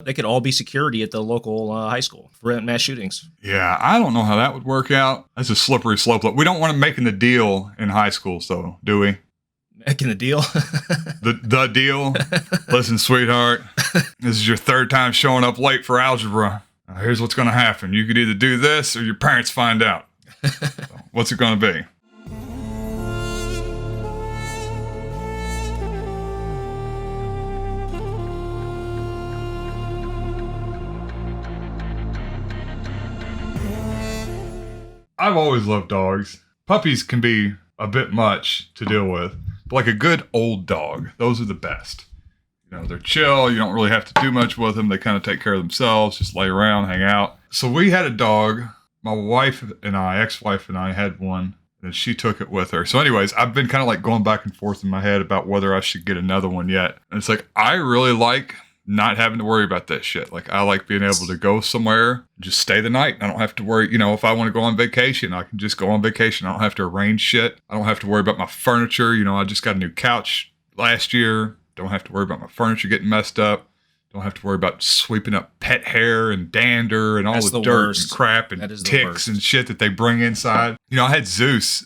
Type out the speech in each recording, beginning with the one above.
They could all be security at the local high school to prevent mass shootings. Yeah, I don't know how that would work out. That's a slippery slope. We don't want to making the deal in high school, so do we? Making the deal? the deal? Listen, sweetheart, this is your third time showing up late for algebra. Here's what's going to happen. You could either do this or your parents find out. So, what's it going to be? I've always loved dogs. Puppies can be a bit much to deal with, but like a good old dog, those are the best. You know, they're chill. You don't really have to do much with them. They kind of take care of themselves, just lay around, hang out. So we had a dog. My wife and I, ex-wife and I had one, and she took it with her. So anyways, I've been kind of like going back and forth in my head about whether I should get another one yet. And it's like, I really like not having to worry about that shit. Like, I like being able to go somewhere, just stay the night. I don't have to worry, you know, if I want to go on vacation, I can just go on vacation. I don't have to arrange shit. I don't have to worry about my furniture. You know, I just got a new couch last year. Don't have to worry about my furniture getting messed up. Don't have to worry about sweeping up pet hair and dander and all the dirt and crap and ticks and shit that they bring inside. You know, I had Zeus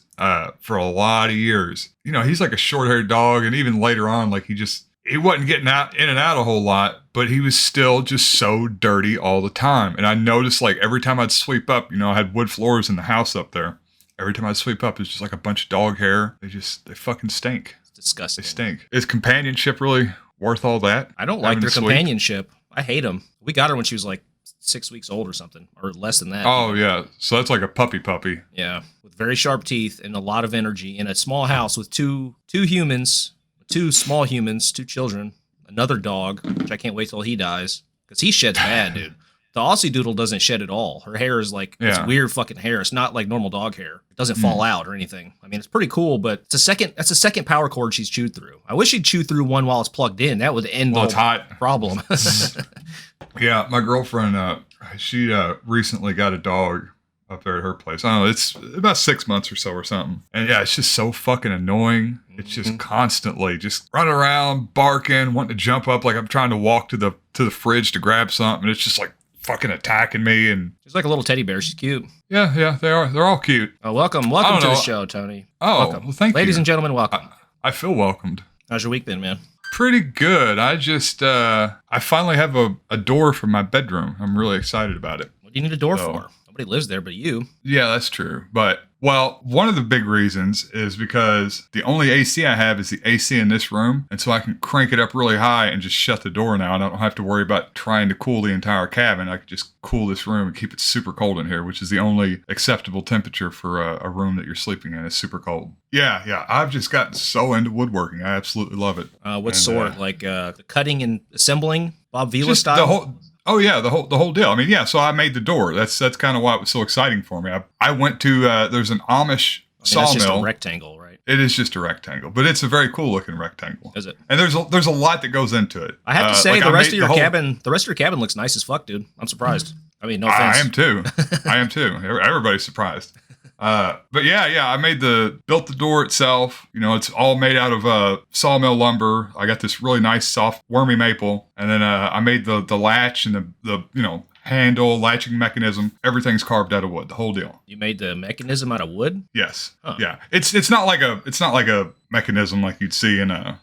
for a lot of years. You know, he's like a short-haired dog, and even later on, like he wasn't getting out in and out a whole lot, but he was still just so dirty all the time. And I noticed, like, every time I'd sweep up, you know, I had wood floors in the house up there. Every time I'd sweep up, it's just like a bunch of dog hair. They fucking stink. It's disgusting. They stink. Is companionship really worth all that? I don't like their companionship. I hate them. We got her when she was like 6 weeks old or something, or less than that. Oh, yeah. So that's like a puppy. Yeah. With very sharp teeth and a lot of energy in a small house with two humans, two small humans, two children, another dog, which I can't wait till he dies, because he sheds bad, dude. The Aussie Doodle doesn't shed at all. Her hair is like, it's weird fucking hair. It's not like normal dog hair. It doesn't fall out or anything. I mean, it's pretty cool, but that's a second power cord she's chewed through. I wish she'd chew through one while it's plugged in. That would end the problem. Yeah, my girlfriend, she recently got a dog up there at her place. I don't know, it's about 6 months or so or something. And yeah, it's just so fucking annoying. It's just constantly just running around, barking, wanting to jump up like I'm trying to walk to the fridge to grab something. It's just like fucking attacking me. And she's like a little teddy bear. She's cute. Yeah, they are. They're all cute. Oh, welcome to the show, Tony. Oh, welcome. Well, thank you. Ladies and gentlemen, welcome. I feel welcomed. How's your week been, man? Pretty good. I just, I finally have a door for my bedroom. I'm really excited about it. What do you need a door for? Nobody lives there but you. Yeah, that's true. But, well, one of the big reasons is because the only AC I have is the AC in this room. And so I can crank it up really high and just shut the door now. And I don't have to worry about trying to cool the entire cabin. I can just cool this room and keep it super cold in here, which is the only acceptable temperature for a room that you're sleeping in. Is super cold. Yeah. I've just gotten so into woodworking. I absolutely love it. What sort? Like the cutting and assembling? Bob Vila style? Oh yeah, the whole deal. I mean, yeah. So I made the door. That's kind of why it was so exciting for me. I went to there's an Amish sawmill. It's just a rectangle, right? It is just a rectangle, but it's a very cool looking rectangle. Is it? And there's a lot that goes into it. I have to say, the rest of your cabin looks nice as fuck, dude. I'm surprised. I mean, no offense. I am too. Everybody's surprised. But yeah, I built the door itself. You know, it's all made out of sawmill lumber. I got this really nice soft wormy maple, and then I made the latch and the handle, latching mechanism. Everything's carved out of wood. The whole deal. You made the mechanism out of wood? Yes. Huh. Yeah. It's not like a mechanism like you'd see in a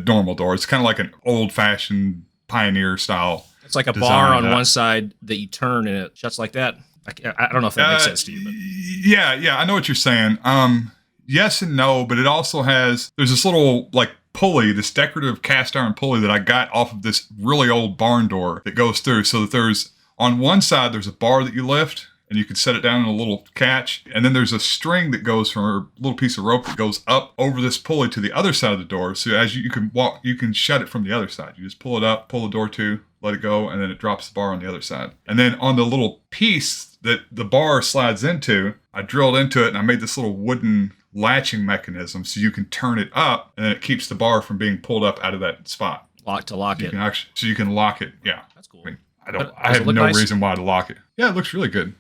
normal door. It's kind of like an old fashioned pioneer style. It's like a bar on one side that you turn and it shuts like that. I don't know if that makes sense to you. But. Yeah, I know what you're saying. Yes and no, but it also there's this little like pulley, this decorative cast iron pulley that I got off of this really old barn door that goes through, so that there's on one side there's a bar that you lift and you can set it down in a little catch, and then there's a string that goes from a little piece of rope that goes up over this pulley to the other side of the door. So as you can walk, you can shut it from the other side. You just pull it up, pull the door to, let it go, and then it drops the bar on the other side. And then on the little piece that the bar slides into, I drilled into it and I made this little wooden latching mechanism so you can turn it up and then it keeps the bar from being pulled up out of that spot. To lock it. So you can lock it. Yeah. That's cool. I mean, I have no reason why to lock it. Yeah, it looks really good.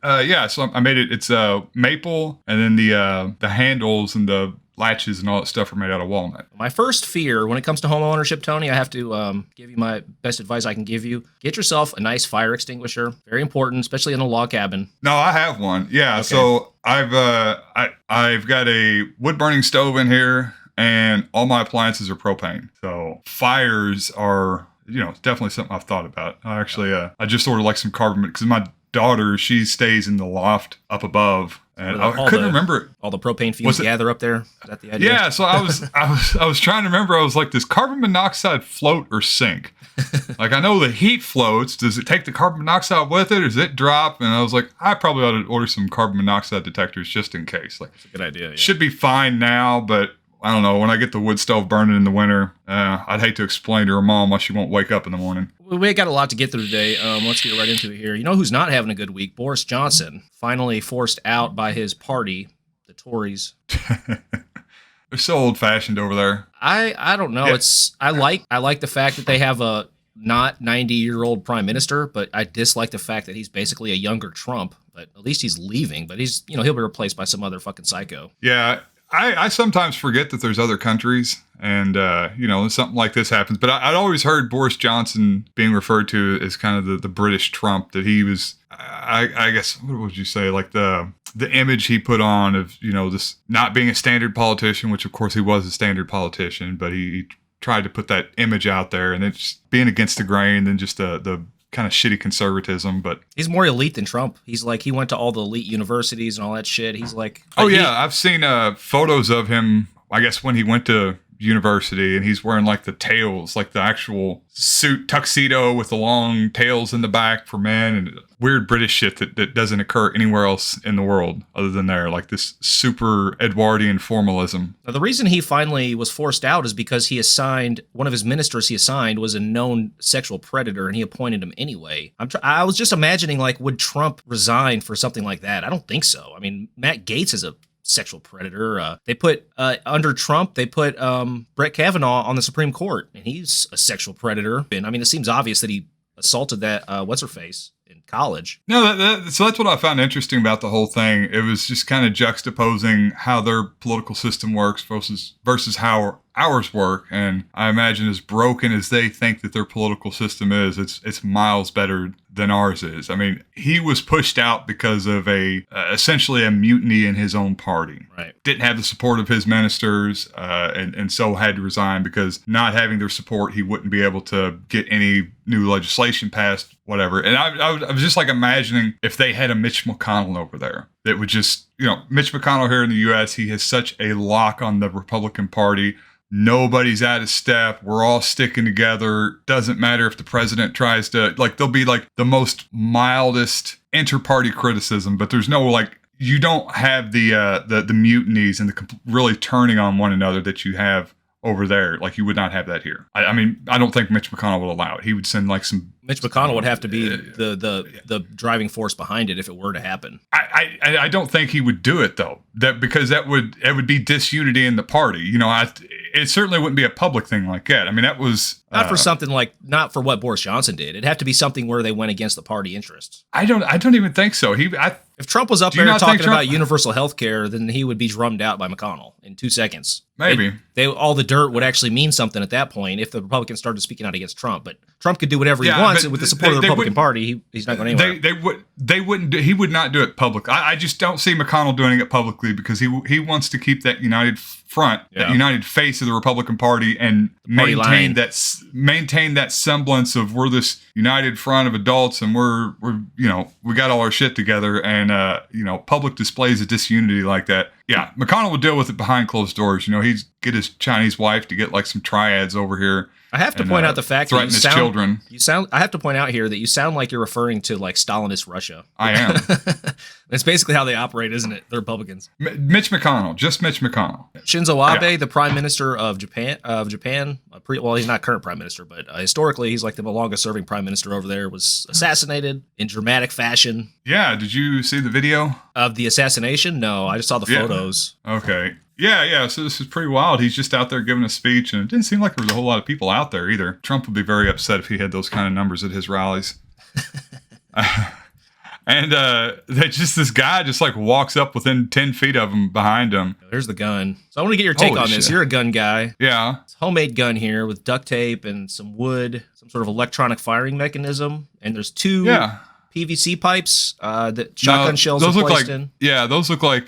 Yeah, so I made it. It's maple, and then the handles and the latches and all that stuff are made out of walnut. My first fear when it comes to home ownership, Tony, I have to give you my best advice I can give you. Get yourself a nice fire extinguisher. Very important, especially in a log cabin. No, I have one. Yeah, okay. So I've got a wood burning stove in here, and all my appliances are propane. So fires are, definitely something I've thought about. I actually, I just ordered like some carbon, because my daughter, she stays in the loft up above. And I couldn't remember. All the propane fumes gather up there. Is that the idea? Yeah. So I was trying to remember. I was like, does carbon monoxide float or sink? Like, I know the heat floats. Does it take the carbon monoxide with it, or does it drop? And I was like, I probably ought to order some carbon monoxide detectors just in case. Like, that's a good idea. Yeah. Should be fine now, but I don't know. When I get the wood stove burning in the winter, I'd hate to explain to her mom why she won't wake up in the morning. We got a lot to get through today. Let's get right into it here. You know who's not having a good week? Boris Johnson, finally forced out by his party, the Tories. They're so old-fashioned over there. I don't know. Yeah. I like the fact that they have a not 90-year-old prime minister, but I dislike the fact that he's basically a younger Trump. But at least he's leaving. But he's he'll be replaced by some other fucking psycho. Yeah. I sometimes forget that there's other countries and, something like this happens. But I'd always heard Boris Johnson being referred to as kind of the British Trump, that he was, I guess, what would you say, like the image he put on of, this not being a standard politician, which of course he was a standard politician, but he tried to put that image out there, and then just being against the grain than just the kind of shitty conservatism. But he's more elite than Trump. He's like, he went to all the elite universities and all that shit. He's like, I've seen photos of him, I guess, when he went to university, and he's wearing like the tails, like the actual suit tuxedo with the long tails in the back for men, and weird British shit that doesn't occur anywhere else in the world other than there, like this super Edwardian formalism. Now, the reason he finally was forced out is because one of his ministers he assigned was a known sexual predator, and he appointed him anyway. I was just imagining, like, would Trump resign for something like that? I don't think so. I mean, Matt Gaetz is a sexual predator. They put under Trump, they put Brett Kavanaugh on the Supreme Court, and he's a sexual predator. And I mean, it seems obvious that he assaulted that what's her face in college. No, so that's what I found interesting about the whole thing. It was just kind of juxtaposing how their political system works versus how ours work. And I imagine as broken as they think that their political system is, it's miles better than ours is. I mean, he was pushed out because of essentially a mutiny in his own party. Right. Didn't have the support of his ministers, and so had to resign, because not having their support, he wouldn't be able to get any new legislation passed, whatever. And I was just like imagining if they had a Mitch McConnell over there that would just, Mitch McConnell here in the U.S., he has such a lock on the Republican Party. Nobody's out of step. We're all sticking together. Doesn't matter if the president tries to, like, there'll be like the most mildest inter-party criticism, but there's no, like, you don't have the mutinies and the really turning on one another that you have over there. Like, you would not have that here. I mean, I don't think Mitch McConnell would allow it. He would send like some. Mitch McConnell would have to be the driving force behind it if it were to happen. I don't think he would do it though. Because it would be disunity in the party. It certainly wouldn't be a public thing like that. I mean, that was not for something not for what Boris Johnson did. It'd have to be something where they went against the party interests. I don't even think so. If Trump was up there talking about universal health care, then he would be drummed out by McConnell in 2 seconds. Maybe. All the dirt would actually mean something at that point if the Republicans started speaking out against Trump. But Trump could do whatever he wants, and with the support of the Republican Party, he's not going anywhere. They wouldn't. He would not do it publicly. I just don't see McConnell doing it publicly, because he wants to keep that united front, that united face of the Republican Party, and maintain that semblance of we're this united front of adults, and we got all our shit together, and public displays of disunity like that. Yeah, McConnell would deal with it behind closed doors. He'd get his Chinese wife to get like some triads over here. I have to point out the fact that children. I have to point out here that you sound like you're referring to like Stalinist Russia. I am. It's basically how they operate, isn't it? The Republicans. Mitch McConnell, just Mitch McConnell. Shinzo Abe, the Prime Minister of Japan. He's not current Prime Minister, but historically he's like the longest-serving Prime Minister over there. Was assassinated in dramatic fashion. Yeah, did you see the video of the assassination? No, I just saw the photos. Okay. Yeah. So this is pretty wild. He's just out there giving a speech, and it didn't seem like there was a whole lot of people out there either. Trump would be very upset if he had those kind of numbers at his rallies. And this guy just like walks up within 10 feet of him behind him. There's the gun. So I want to get your take Holy on this. shit. You're a gun guy. Yeah. It's a homemade gun here with duct tape and some wood, some sort of electronic firing mechanism. And there's two PVC pipes that shotgun shells are placed in. Yeah, those look like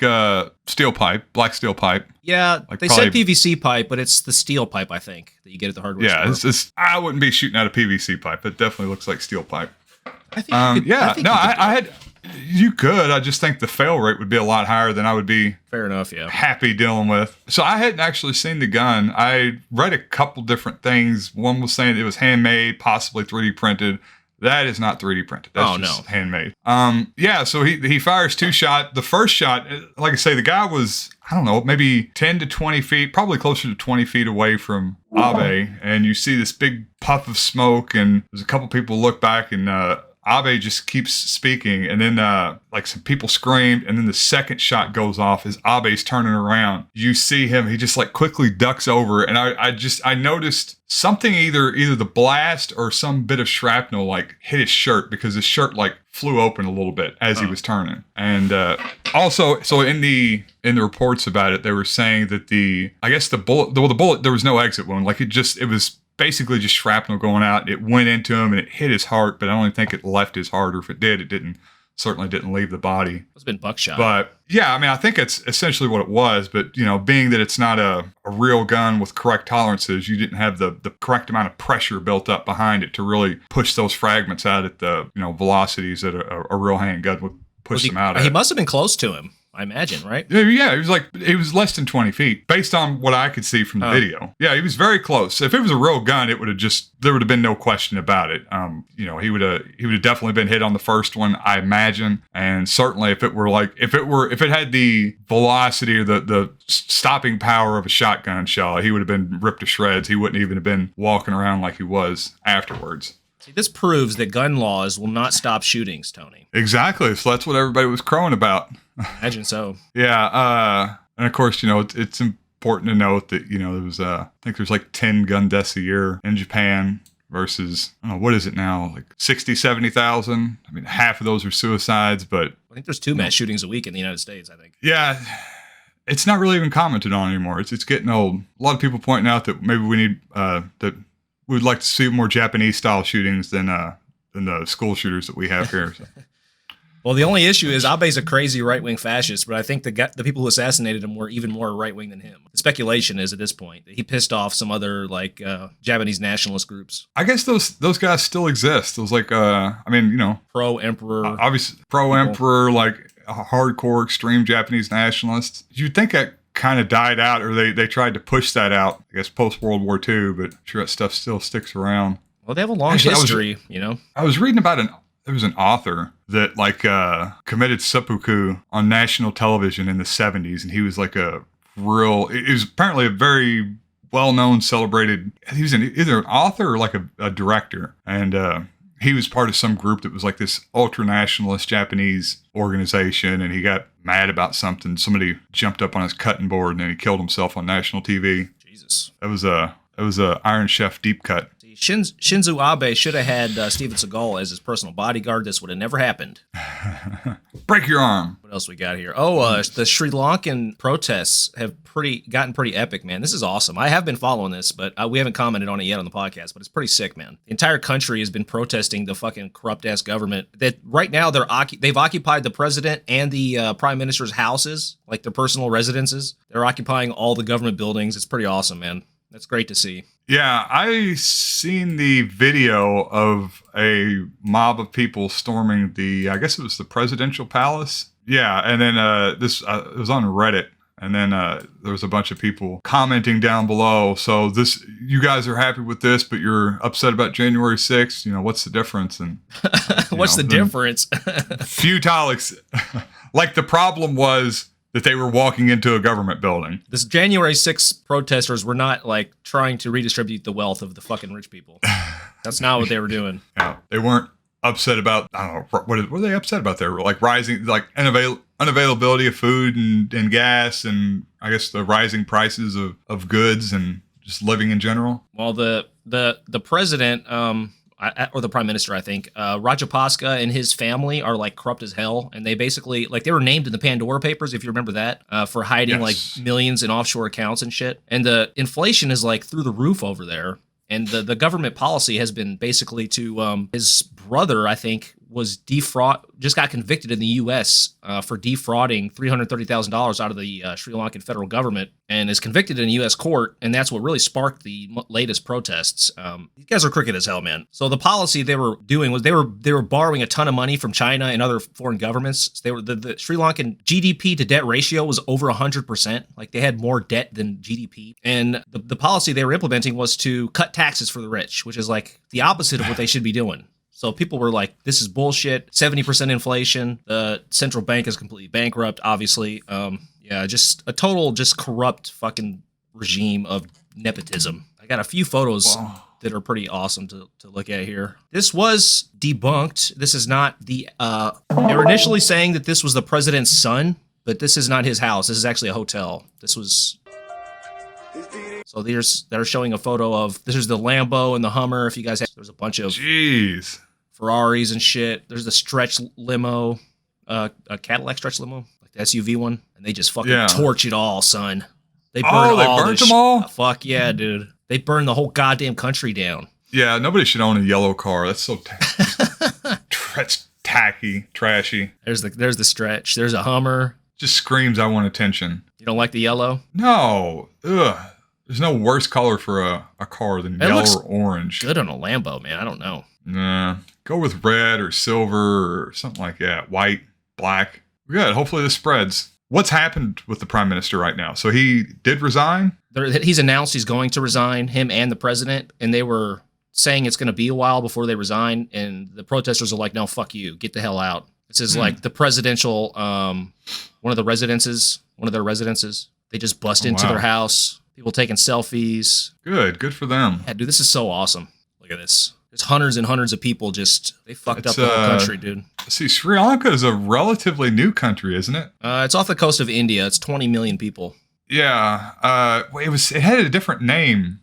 steel pipe, black steel pipe. Yeah, like they said PVC pipe, but it's the steel pipe, I think, that you get at the hardware store. Yeah, I wouldn't be shooting out a PVC pipe. It definitely looks like steel pipe. I think you could. I just think the fail rate would be a lot higher than I would be. Fair enough, yeah. Happy dealing with. So I hadn't actually seen the gun. I read a couple different things. One was saying it was handmade, possibly 3D printed. That is not 3D printed. That's just handmade. So he fires 2 shots. The first shot, like I say, the guy was, I don't know, maybe 10 to 20 feet, probably closer to 20 feet away from Abe. And you see this big puff of smoke, and there's a couple people look back, and Abe just keeps speaking, and then like some people screamed, and then the second shot goes off as Abe's turning around. You see him, he just like quickly ducks over, and I noticed something, either the blast or some bit of shrapnel like hit his shirt, because his shirt like flew open a little bit as he was turning. And also, so in the reports about it, they were saying that the bullet, there was no exit wound, like it was basically just shrapnel going out. It went into him and it hit his heart, but I don't think it left his heart, or if it did, it certainly didn't leave the body. It's been buckshot. But yeah, I mean, I think it's essentially what it was, but being that it's not a real gun with correct tolerances, you didn't have the correct amount of pressure built up behind it to really push those fragments out at the, velocities that a real handgun would push them out at. He must have been close to him, I imagine, right? Yeah, he was less than 20 feet, based on what I could see from the video. Yeah, he was very close. If it was a real gun, there would have been no question about it. He would have definitely been hit on the first one, I imagine. And certainly if it had the velocity or the stopping power of a shotgun shell, he would have been ripped to shreds. He wouldn't even have been walking around like he was afterwards. See, this proves that gun laws will not stop shootings, Tony. Exactly. So that's what everybody was crowing about. Imagine so. Yeah. And of course, it's important to note that, there was, I think there's like 10 gun deaths a year in Japan versus, I don't know, what is it now? Like 60, 70,000. I mean, half of those are suicides, but I think there's 2 mass shootings a week in the United States, I think. Yeah. It's not really even commented on anymore. It's getting old. A lot of people pointing out that maybe we need, that we would like to see more Japanese style shootings than the school shooters that we have here. So. Well, the only issue is Abe's a crazy right-wing fascist, but I think the people who assassinated him were even more right-wing than him. The speculation is at this point that he pissed off some other Japanese nationalist groups. I guess those guys still exist. Those pro-emperor, obviously pro-emperor, like hardcore extreme Japanese nationalists. You'd think that kind of died out, or they tried to push that out, I guess, post World War II, but I'm sure that stuff still sticks around. Well, they have a long history, I was reading about there was an author that committed seppuku on national television in the 70s, and he was like he was apparently a very well-known, celebrated, he was either an author or like a director, and he was part of some group that was like this ultra-nationalist Japanese organization, and he got mad about something. Somebody jumped up on his cutting board, and then he killed himself on national TV. Jesus. It was a Iron Chef deep cut. Shinzo Abe should have had Steven Seagal as his personal bodyguard. This would have never happened. Break your arm. What else we got here? The Sri Lankan protests have gotten pretty epic, man. This is awesome. I have been following this, but we haven't commented on it yet on the podcast, but it's pretty sick, man. The entire country has been protesting the fucking corrupt-ass government. That right now they've occupied the president and the prime minister's houses, like their personal residences. They're occupying all the government buildings. It's pretty awesome, man. That's great to see. Yeah, I seen the video of a mob of people storming I guess it was the presidential palace. Yeah, and then it was on Reddit, and then there was a bunch of people commenting down below. So you guys are happy with this, but you're upset about January 6th. What's the difference? And what's the difference? Futile. Like the problem was that they were walking into a government building. This January 6th protesters were not trying to redistribute the wealth of the fucking rich people. That's not what they were doing. Yeah, they weren't upset about, I don't know, what were they upset about? They were rising, unavailability of food and gas, and I guess the rising prices of goods and just living in general. Well, the president, or the prime minister, I think. Rajapaksa and his family are like corrupt as hell, and they basically like they were named in the Pandora Papers, if you remember that, for hiding like millions in offshore accounts and shit. And the inflation is like through the roof over there. And the government policy has been basically to his brother, I think, just got convicted in the U.S. For defrauding $330,000 out of the Sri Lankan federal government, and is convicted in a U.S. court, and that's what really sparked the latest protests. These guys are crooked as hell, man. So the policy they were doing was they were borrowing a ton of money from China and other foreign governments. They were the Sri Lankan GDP to debt ratio was over 100%. Like they had more debt than GDP, and the policy they were implementing was to cut taxes for the rich, which is like the opposite of what they should be doing. So people were like, this is bullshit, 70% inflation, the central bank is completely bankrupt, obviously. Just a total corrupt fucking regime of nepotism. I got a few photos that are pretty awesome to look at here. This was debunked. This is not the, they were initially saying that this was the president's son, but this is not his house. This is actually a hotel. So they're showing a photo of, this is the Lambo and the Hummer. If you guys have, there's a bunch of Ferraris and shit. There's the stretch limo, a Cadillac stretch limo, like the SUV one. And they just fucking torch it all, son. They burnt them all? Fuck yeah, dude. They burned the whole goddamn country down. Yeah, nobody should own a yellow car. That's so tacky, trashy. There's the stretch. There's a Hummer. Just screams, I want attention. You don't like the yellow? No. Ugh. There's no worse color for a car than yellow or orange. Good on a Lambo, man. I don't know. Nah. Go with red or silver or something like that. White, black. Good. Hopefully this spreads. What's happened with the prime minister right now? So he did resign? He's announced he's going to resign, him and the president, and they were saying it's going to be a while before they resign, and the protesters are like, no, fuck you. Get the hell out. This is like the presidential, one of their residences. They just bust into their house. People taking selfies. Good for them. Yeah, dude, this is so awesome. Look at this. There's hundreds and hundreds of people they fucked up the whole country, dude. See, Sri Lanka is a relatively new country, isn't it? It's off the coast of India. It's 20 million people. Yeah. It had a different name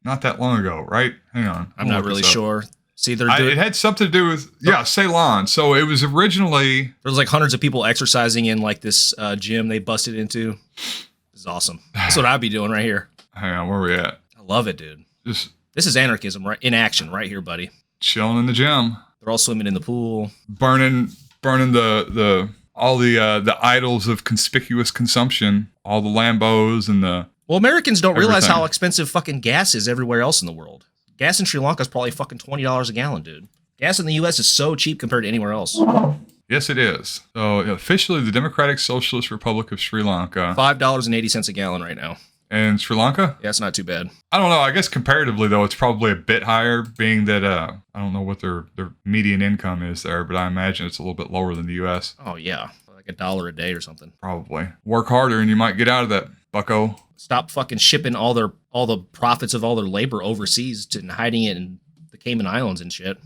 not that long ago, right? Hang on. I'm not really sure. See, it had something to do with, Ceylon. So it was originally... There was like hundreds of people exercising in like this gym they busted into. This is awesome. That's what I'd be doing right here. Hang on, where are we at? I love it, dude. This is anarchism right in action right here, buddy. Chilling in the gym. They're all swimming in the pool. Burning all the idols of conspicuous consumption. All the Lambos and the... Well, Americans don't realize how expensive fucking gas is everywhere else in the world. Gas in Sri Lanka is probably fucking $20 a gallon, dude. Gas in the U.S. is so cheap compared to anywhere else. Yes, it is. So officially the Democratic Socialist Republic of Sri Lanka. $5.80 a gallon right now. And Sri Lanka? Yeah, it's not too bad. I don't know. I guess comparatively, though, it's probably a bit higher, being that I don't know what their median income is there, but I imagine it's a little bit lower than the U.S. Oh, yeah. Like $1 a day or something. Probably. Work harder and you might get out of that, bucko. Stop fucking shipping all the profits of all their labor overseas and hiding it in the Cayman Islands and shit.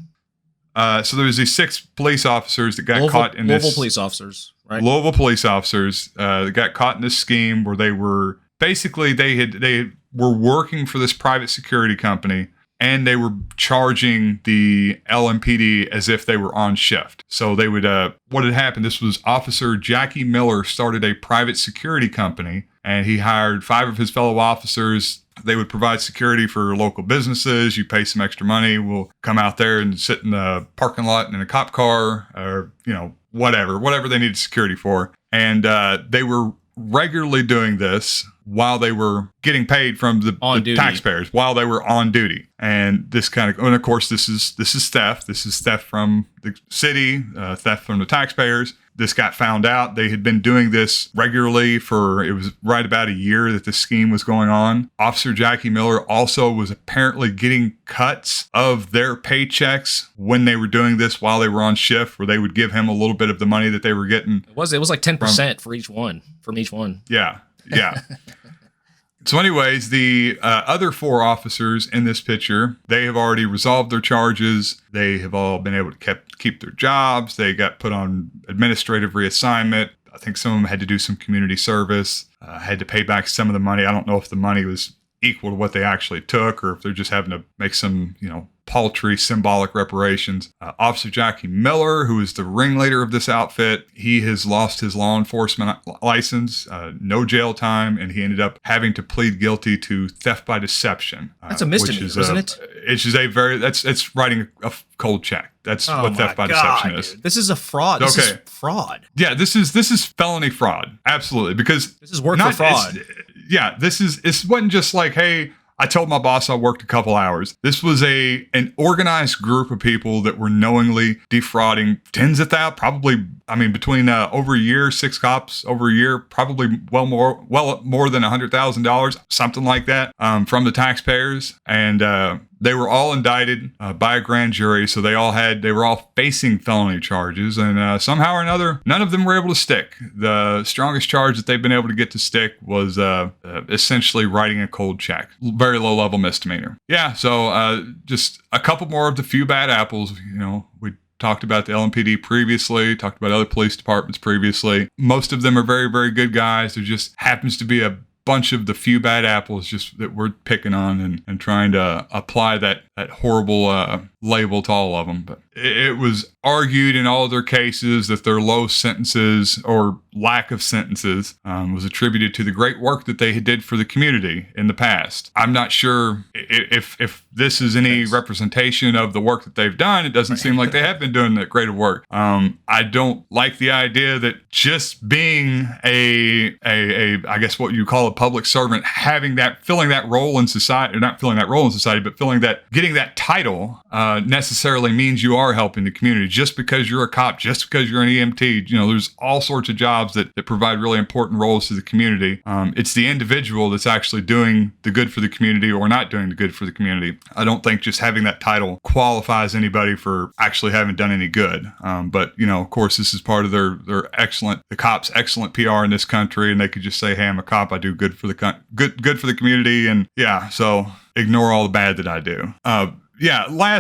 So there was these 6 police officers that got caught in this... Louisville police officers, right? Louisville police officers that got caught in this scheme where they were... Basically, they were working for this private security company, and they were charging the LMPD as if they were on shift. So they would, what had happened, this was Officer Jackie Miller started a private security company, and he hired 5 of his fellow officers. They would provide security for local businesses. You pay some extra money. We'll come out there and sit in the parking lot in a cop car or, whatever they needed security for. And they were regularly doing this while they were getting paid from the taxpayers, while they were on duty. And this and of course, this is theft. This is theft from the city, theft from the taxpayers. This got found out. They had been doing this regularly it was right about a year that this scheme was going on. Officer Jackie Miller also was apparently getting cuts of their paychecks when they were doing this while they were on shift, where they would give him a little bit of the money that they were getting. It was like 10% from each one. Yeah. So anyways, the other 4 officers in this picture, they have already resolved their charges. They have all been able to keep their jobs. They got put on administrative reassignment. I think some of them had to do some community service, had to pay back some of the money. I don't know if the money was equal to what they actually took or if they're just having to make some, paltry symbolic reparations. Officer Jackie Miller, who is the ringleader of this outfit, he has lost his law enforcement license, no jail time, and he ended up having to plead guilty to theft by deception. That's a misdemeanor, isn't it? It's writing a cold check. That's what theft by deception is. Dude. This is a fraud. This is fraud. Yeah, this is felony fraud. Absolutely, because this is work for fraud. It wasn't just like, hey, I told my boss I worked a couple hours. This was an organized group of people that were knowingly defrauding tens of thousands, probably, between over a year, 6 cops over a year, probably well more than $100,000, something like that, from the taxpayers. And they were all indicted by a grand jury, so they were all facing felony charges, and somehow or another, none of them were able to stick. The strongest charge that they've been able to get to stick was essentially writing a cold check, very low-level misdemeanor. Yeah, so just a couple more of the few bad apples. We talked about the LMPD previously, talked about other police departments previously. Most of them are very, very good guys. There just happens to be a bunch of the few bad apples just that we're picking on and trying to apply that horrible label to all of them. But it was argued in all of their cases that their low sentences or lack of sentences was attributed to the great work that they did for the community in the past. I'm not sure if this is any representation of the work that they've done. It doesn't seem like they have been doing that great of work. I don't like the idea that just being I guess what you call a public servant, filling that role in society, or not filling that role in society, but getting that title necessarily means you are helping the community. Just because you're a cop, just because you're an EMT, there's all sorts of jobs that provide really important roles to the community. It's the individual that's actually doing the good for the community or not doing the good for the community. I don't think just having that title qualifies anybody for actually having done any good. But of course, this is part of the cops' excellent PR in this country, and they could just say, "Hey, I'm a cop. I do good for the good for the community," and so ignore all the bad that I do.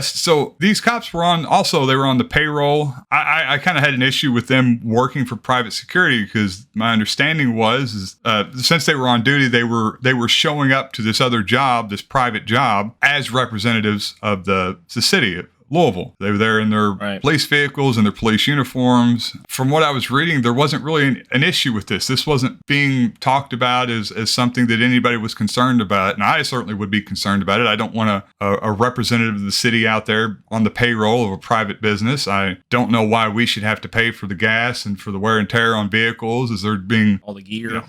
So these cops were on the payroll. I kind of had an issue with them working for private security, because my understanding was since they were on duty, they were showing up to this other job, this private job, as representatives of the city of Lousiville. They were there in their police vehicles and their police uniforms. From what I was reading, there wasn't really an issue with this. This wasn't being talked about as something that anybody was concerned about, and I certainly would be concerned about it. I don't want a representative of the city out there on the payroll of a private business. I don't know why we should have to pay for the gas and for the wear and tear on vehicles, as they're being all the gear,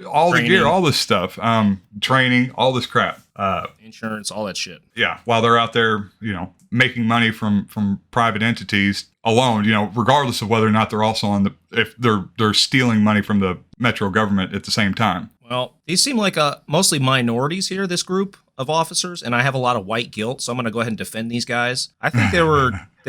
all the gear, all this stuff, training, all this crap. Insurance, all that shit. Yeah, while they're out there, making money from private entities alone, regardless of whether or not they're also if they're stealing money from the metro government at the same time. Well, these seem like mostly minorities here, this group of officers, and I have a lot of white guilt, so I'm going to go ahead and defend these guys. I think they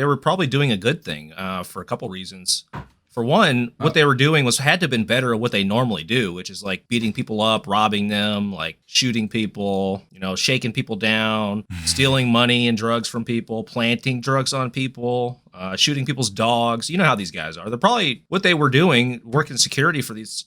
were probably doing a good thing for a couple reasons. For one, what they were doing had to have been better at what they normally do, which is like beating people up, robbing them, like shooting people, shaking people down, stealing money and drugs from people, planting drugs on people, shooting people's dogs. You know how these guys are. They're probably, what they were doing, working security for these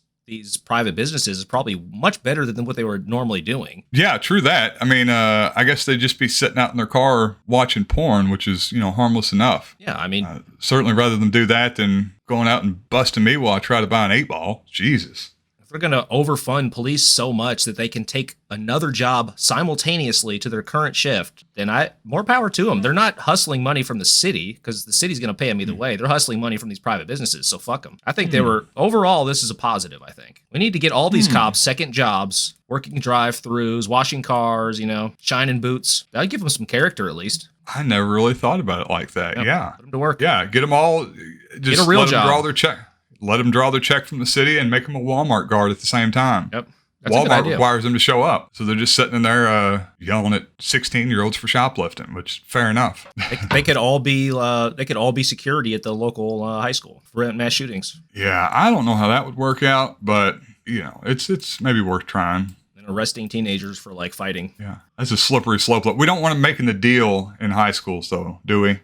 private businesses, is probably much better than what they were normally doing. Yeah, true that. I guess they'd just be sitting out in their car watching porn, which is, harmless enough. Yeah, certainly rather than do that than going out and busting me while I try to buy an 8-ball. Jesus. If they're going to overfund police so much that they can take another job simultaneously to their current shift, then more power to them. They're not hustling money from the city, because the city's going to pay them either way. They're hustling money from these private businesses, so fuck them. I think overall, this is a positive, I think. We need to get all these cops second jobs, working drive-thrus, washing cars, shining boots. That'd give them some character, at least. I never really thought about it like that. Yep. Yeah. Put them to work. Yeah, get them all. Just get a real let job. Them draw their check. Let them draw their check from the city and make them a Walmart guard at the same time. Yep. That's Walmart requires them to show up. So they're just sitting in there yelling at 16-year-olds for shoplifting, which fair enough. They could all be security at the local high school to prevent mass shootings. Yeah, I don't know how that would work out, but it's maybe worth trying. And arresting teenagers for fighting. Yeah. That's a slippery slope. We don't want to making the deal in high school, so do we?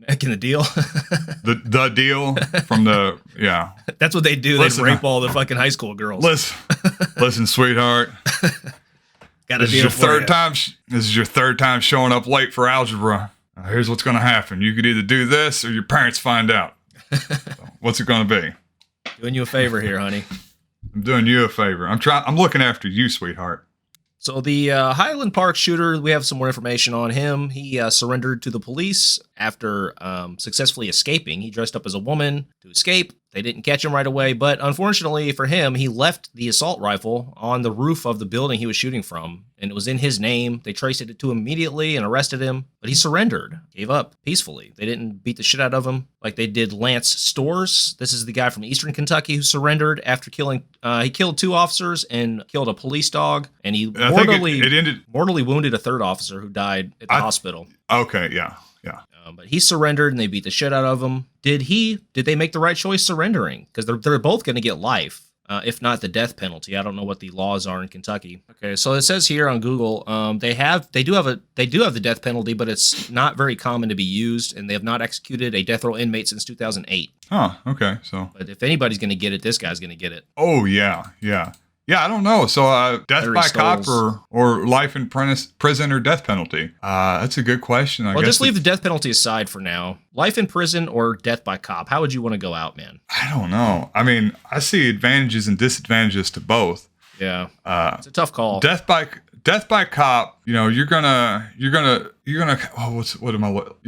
Making the deal? the deal from the, yeah. That's what they do. They rape all the fucking high school girls. Listen, sweetheart. Got a This is deal your for third ya. time. This is your third time showing up late for algebra. Here's what's going to happen. You could either do this or your parents find out. So, what's it going to be? Doing you a favor here, honey. I'm doing you a favor. I'm looking after you, sweetheart. So the Highland Park shooter, we have some more information on him. He surrendered to the police after successfully escaping. He dressed up as a woman to escape. They didn't catch him right away, but unfortunately for him, he left the assault rifle on the roof of the building he was shooting from, and it was in his name. They traced it to him immediately and arrested him, but he surrendered, gave up peacefully. They didn't beat the shit out of him like they did Lance Stores. This is the guy from Eastern Kentucky who surrendered after killing. He killed 2 officers and killed a police dog, and he mortally wounded a 3rd officer who died at the hospital. Okay, yeah. But he surrendered, and they beat the shit out of him. Did they make the right choice surrendering? Because they're both going to get life, if not the death penalty. I don't know what the laws are in Kentucky. Okay, so it says here on Google, they do have the death penalty, but it's not very common to be used, and they have not executed a death row inmate since 2008. Huh. Okay. So. But if anybody's going to get it, this guy's going to get it. Oh yeah. Yeah, I don't know. So, death by cop or life in prison or death penalty? That's a good question. I guess just leave the death penalty aside for now. Life in prison or death by cop? How would you want to go out, man? I don't know. I mean, I see advantages and disadvantages to both. Yeah, it's a tough call. Death by cop. You know, you're gonna. Oh, you're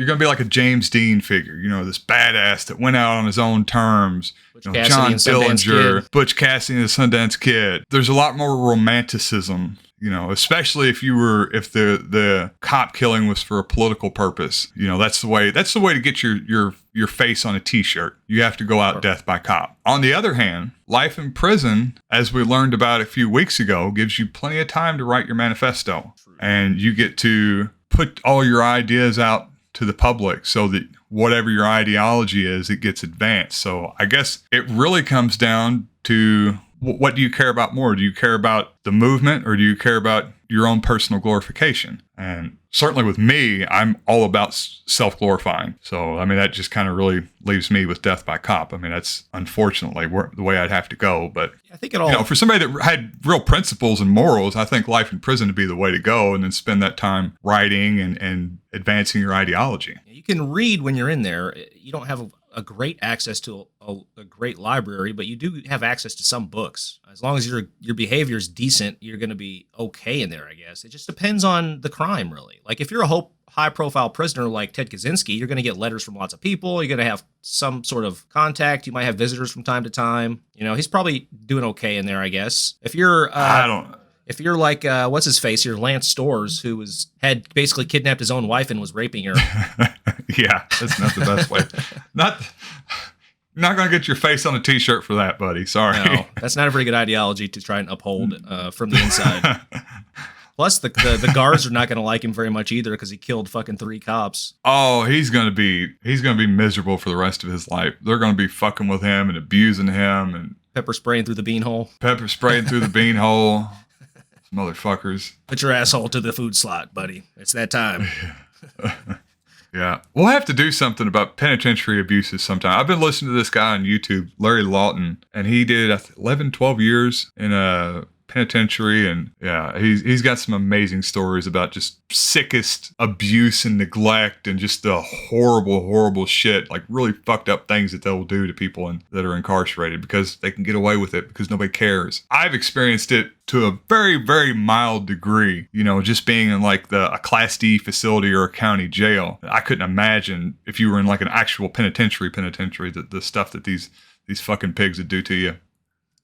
gonna be like a James Dean figure. You know, this badass that went out on his own terms. John Dillinger, Butch Cassidy and the Sundance Kid. There's a lot more romanticism, you know, especially if the cop killing was for a political purpose. You know, that's the way to get your face on a t-shirt. You have to go out death by cop. On the other hand, life in prison, as we learned about a few weeks ago, gives you plenty of time to write your manifesto. And you get to put all your ideas out to the public so that whatever your ideology is, it gets advanced. So I guess it really comes down to what do you care about more? Do you care about the movement or do you care about your own personal glorification? And certainly with me, I'm all about self-glorifying. So, I mean, that just kind of really leaves me with death by cop. I mean, that's unfortunately the way I'd have to go. But I think it all, for somebody that had real principles and morals, I think life in prison would be the way to go, and then spend that time writing and advancing your ideology. You can read when you're in there. You don't have a great access to a great library, but you do have access to some books. As long as your behavior is decent, you're going to be okay in there, I guess. It just depends on the crime, really. Like if you're a high-profile prisoner like Ted Kaczynski, you're going to get letters from lots of people. You're going to have some sort of contact. You might have visitors from time to time. You know, he's probably doing okay in there, I guess. If you're If you're like, what's his face here, Lance Stores, who had basically kidnapped his own wife and was raping her. Yeah, that's not the best way. Not going to get your face on a t-shirt for that, buddy. Sorry. No, that's not a very good ideology to try and uphold from the inside. Plus, the guards are not going to like him very much either because he killed fucking 3 cops. Oh, he's going to be miserable for the rest of his life. They're going to be fucking with him and abusing him and pepper spraying through the beanhole. Motherfuckers. Put your asshole to the food slot, buddy. It's that time. Yeah. We'll have to do something about penitentiary abuses sometime. I've been listening to this guy on YouTube, Larry Lawton, and he did 11, 12 years in a penitentiary, and yeah, he's got some amazing stories about just sickest abuse and neglect and just the horrible shit, like really fucked up things that they'll do to people that are incarcerated because they can get away with it because nobody cares. I've experienced it to a very, very mild degree, you know, just being in like a Class D facility or a county jail. I couldn't imagine if you were in like an actual penitentiary, the stuff that these fucking pigs would do to you.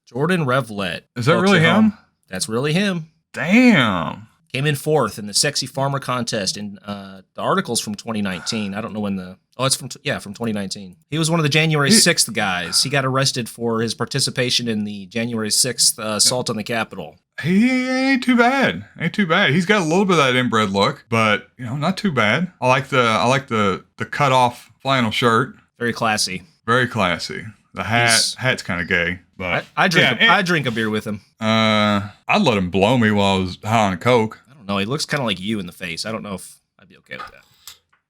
Jordan Revlett. Is that really him? That's really him. Damn. Came in 4th in the Sexy Farmer contest. And the article's from 2019. I don't know when it's from 2019. He was one of the January 6th guys. He got arrested for his participation in the January 6th assault on the Capitol. He ain't too bad. He's got a little bit of that inbred look, but you know, not too bad. I like the cut off flannel shirt. Very classy. Very classy. The hat's kind of gay, but I drink a beer with him. I'd let him blow me while I was high on coke. I don't know. He looks kind of like you in the face. I don't know if I'd be okay with that.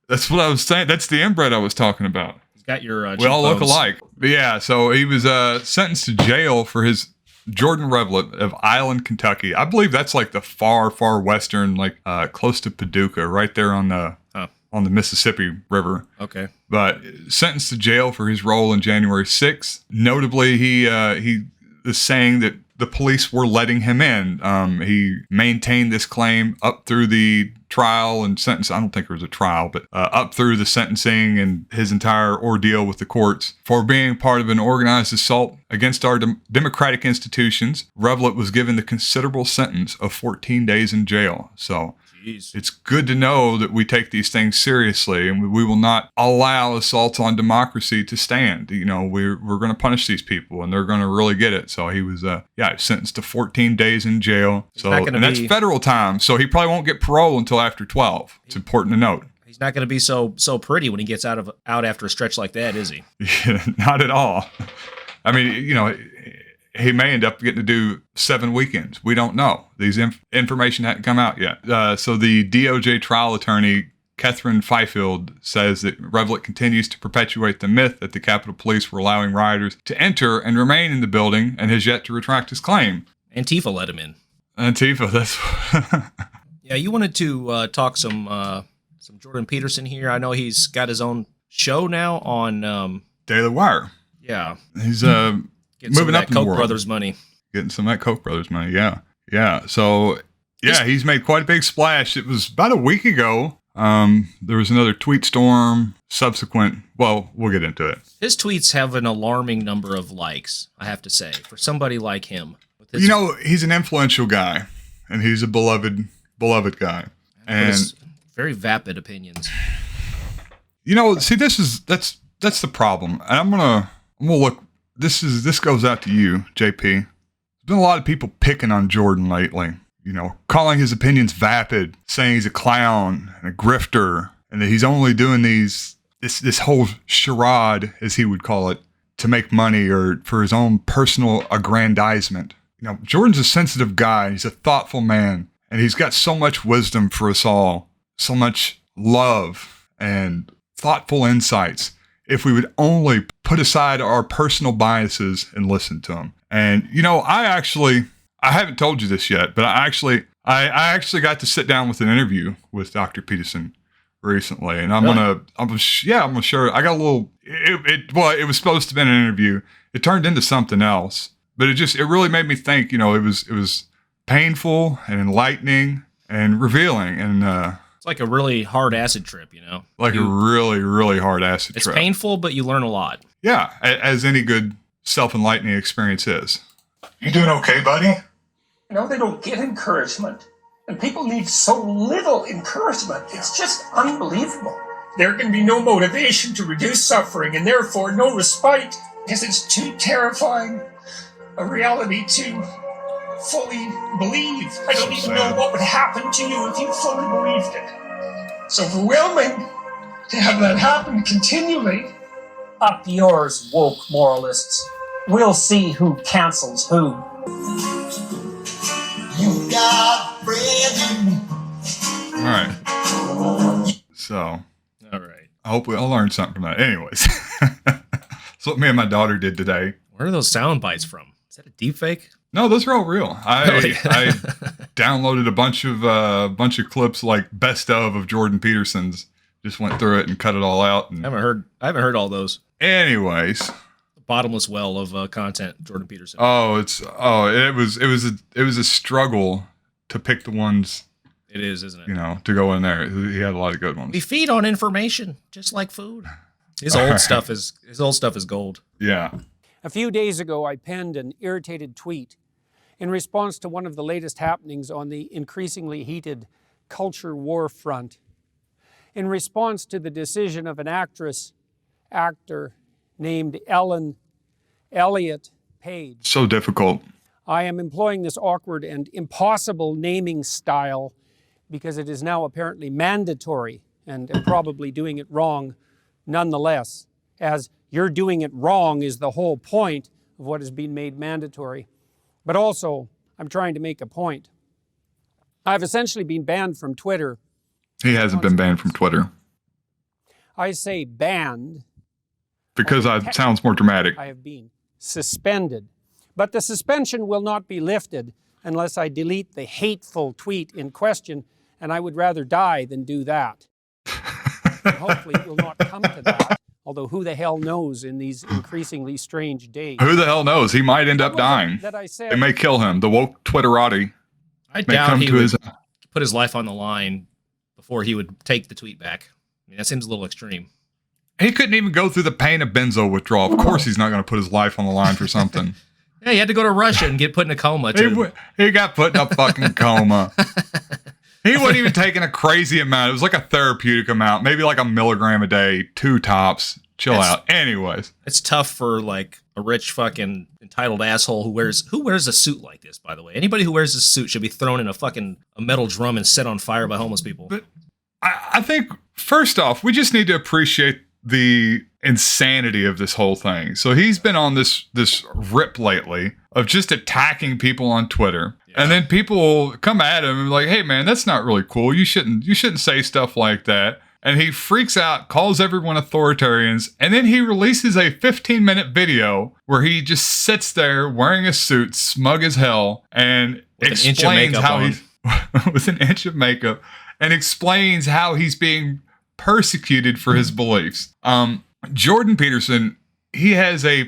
That's what I was saying. That's the inbred I was talking about. He's got your. We all look alike. But yeah, so he was sentenced to jail for his Jordan Revlett of Island, Kentucky. I believe that's like the far, far western, like close to Paducah, right there on the Mississippi River. Okay. But sentenced to jail for his role in January 6th. Notably, he is saying that the police were letting him in. He maintained this claim up through the trial and sentence. I don't think there was a trial, but up through the sentencing and his entire ordeal with the courts for being part of an organized assault against our democratic institutions. Revlett was given the considerable sentence of 14 days in jail. So it's good to know that we take these things seriously, and we will not allow assaults on democracy to stand. You know, we're going to punish these people, and they're going to really get it. So he was sentenced to 14 days in jail. That's federal time, so he probably won't get parole until after 12. It's important to note. He's not going to be so pretty when he gets out after a stretch like that, is he? Yeah, not at all. I mean, you know, he may end up getting to do 7 weekends. We don't know. These information hadn't come out yet. So the DOJ trial attorney, Catherine Fifield, says that Revlett continues to perpetuate the myth that the Capitol Police were allowing rioters to enter and remain in the building and has yet to retract his claim. Antifa let him in. Antifa, that's... Yeah, you wanted to talk some Jordan Peterson here. I know he's got his own show now on... Daily Wire. Yeah. He's... Getting moving up in the world. Brothers money. Getting some of that Koch brothers money, yeah. Yeah, so, yeah, he's made quite a big splash. It was about a week ago. There was another tweet storm subsequent. Well, we'll get into it. His tweets have an alarming number of likes, I have to say, for somebody like him. You know, he's an influential guy, and he's a beloved guy. And very vapid opinions. You know, see, that's the problem. And I'm gonna look. This goes out to you, JP. There's been a lot of people picking on Jordan lately, you know, calling his opinions vapid, saying he's a clown and a grifter, and that he's only doing this whole charade, as he would call it, to make money or for his own personal aggrandizement. You know, Jordan's a sensitive guy. He's a thoughtful man, and he's got so much wisdom for us all, so much love and thoughtful insights. If we would only put aside our personal biases and listen to them. And, you know, I haven't told you this yet, but I actually got to sit down with an interview with Dr. Peterson recently. And I'm going to share. I got a little, it was supposed to be an interview. It turned into something else, but it really made me think, you know, it was painful and enlightening and revealing. And, it's like a really hard acid trip, you know? Like a really, really hard acid trip. It's painful, but you learn a lot. Yeah, as any good self-enlightening experience is. You doing okay, buddy? No, they don't get encouragement. And people need so little encouragement. It's just unbelievable. There can be no motivation to reduce suffering and therefore no respite because it's too terrifying a reality to fully believe. I don't even know what would happen to you if you fully believed it. So if we're willing to have that happen continually, up yours, woke moralists. We'll see who cancels who. You got friends. All right. So, all right. I hope we all learned something from that. Anyways, that's what me and my daughter did today. Where are those sound bites from? Is that a deep fake? No, those are all real. I downloaded a bunch of clips like best of Jordan Peterson's. Just went through it and cut it all out. And I haven't heard all those. Anyways, the bottomless well of content, Jordan Peterson. It was a struggle to pick the ones. It is, isn't it? You know, to go in there. He had a lot of good ones. We feed on information, just like food. His old stuff is gold. Yeah. A few days ago, I penned an irritated tweet in response to one of the latest happenings on the increasingly heated culture war front. In response to the decision of an actor named Ellen Elliott Page. So difficult. I am employing this awkward and impossible naming style because it is now apparently mandatory and am probably doing it wrong nonetheless, as you're doing it wrong is the whole point of what has been made mandatory. But also, I'm trying to make a point. I've essentially been banned from Twitter. He hasn't been banned from Twitter. I say banned. Because it sounds more dramatic. I have been suspended, But the suspension will not be lifted unless I delete the hateful tweet in question, and I would rather die than do that. And hopefully it will not come to that, although who the hell knows in these increasingly strange days. Who the hell knows? He might end up dying. That I said, They may kill him. The woke Twitterati I may doubt come he to would his. put his life on the line before he would take the tweet back. I mean, that seems a little extreme. He couldn't even go through the pain of benzo withdrawal. Of course, he's not going to put his life on the line for something. Yeah, he had to go to Russia and get put in a coma. Too. He got put in a fucking coma. He wasn't even taking a crazy amount. It was like a therapeutic amount, maybe like a milligram a day, 2 tops. Chill out. Anyways, It's tough for like a rich fucking entitled asshole who wears a suit like this. By the way, anybody who wears this suit should be thrown in a metal drum and set on fire by homeless people. But I think first off, we just need to appreciate the insanity of this whole thing. So he's been on this rip lately of just attacking people on Twitter. Yeah. And then people come at him and be like, hey man, that's not really cool. You shouldn't say stuff like that. And he freaks out, calls everyone authoritarians, and then he releases a 15-minute video where he just sits there wearing a suit, smug as hell, and explains how he's with an inch of makeup, and explains how he's being persecuted for his beliefs. Jordan Peterson, he has a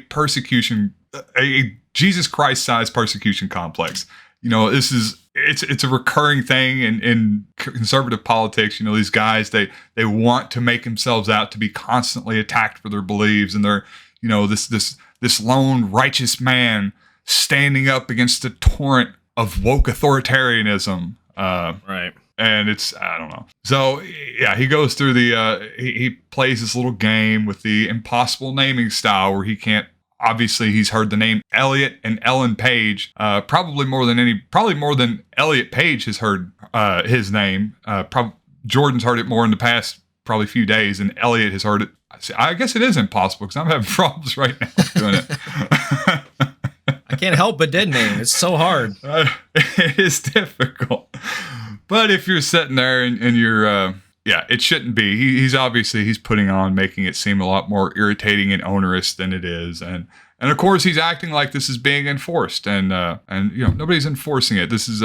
Jesus Christ-sized persecution complex. You know, it's a recurring thing in conservative politics. You know, these guys, they want to make themselves out to be constantly attacked for their beliefs, and they're, you know, this lone righteous man standing up against a torrent of woke authoritarianism. Right. And I don't know. So yeah, he goes through he plays this little game with the impossible naming style where he can't. Obviously, he's heard the name Elliot and Ellen Page, probably more than Elliot Page has heard his name. Jordan's heard it more in the past probably few days, and Elliot has heard it. I guess it is impossible because I'm having problems right now doing it. I can't help but Deadnaming. It's so hard. It is difficult. But if you're sitting there and you're, it shouldn't be. He's putting on, making it seem a lot more irritating and onerous than it is. And of course, he's acting like this is being enforced. And you know, nobody's enforcing it. This is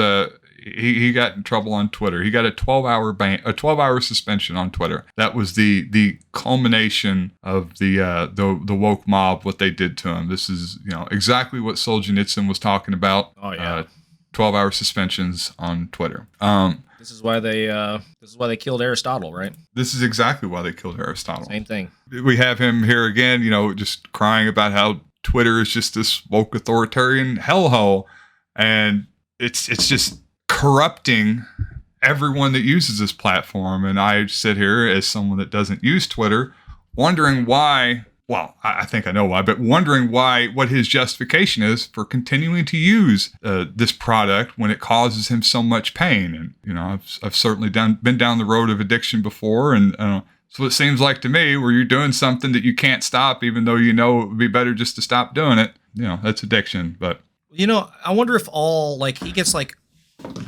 he got in trouble on Twitter. He got a 12-hour suspension on Twitter. That was the culmination of the woke mob, what they did to him. This is, you know, exactly what Solzhenitsyn was talking about. Oh yeah. 12-hour suspensions on Twitter. This is why they killed Aristotle, right? This is exactly why they killed Aristotle. Same thing. We have him here again, you know, just crying about how Twitter is just this woke authoritarian hellhole, and it's just corrupting everyone that uses this platform. And I sit here as someone that doesn't use Twitter, wondering why. Well, I think I know why, but wondering what his justification is for continuing to use this product when it causes him so much pain. And, you know, I've certainly been down the road of addiction before. And so it seems like to me, where you're doing something that you can't stop, even though you know it would be better just to stop doing it, you know, that's addiction. But, you know, I wonder if he gets like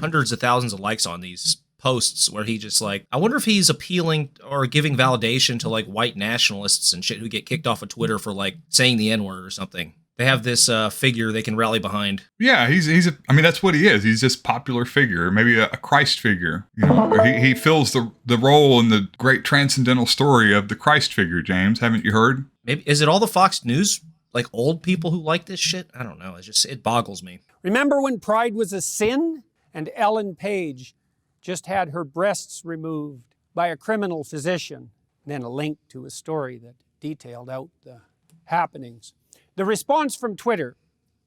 hundreds of thousands of likes on these posts where he just like, I wonder if he's appealing or giving validation to like white nationalists and shit who get kicked off of Twitter for like saying the N-word or something. They have this figure they can rally behind. Yeah, I mean, that's what he is. He's this popular figure, maybe a Christ figure. You know, or he fills the role in the great transcendental story of the Christ figure, James. Haven't you heard? Maybe, is it all the Fox News, like old people who like this shit? I don't know. It boggles me. remember when pride was a sin and Ellen Page just had her breasts removed by a criminal physician? Then a link to a story that detailed out the happenings. The response from Twitter,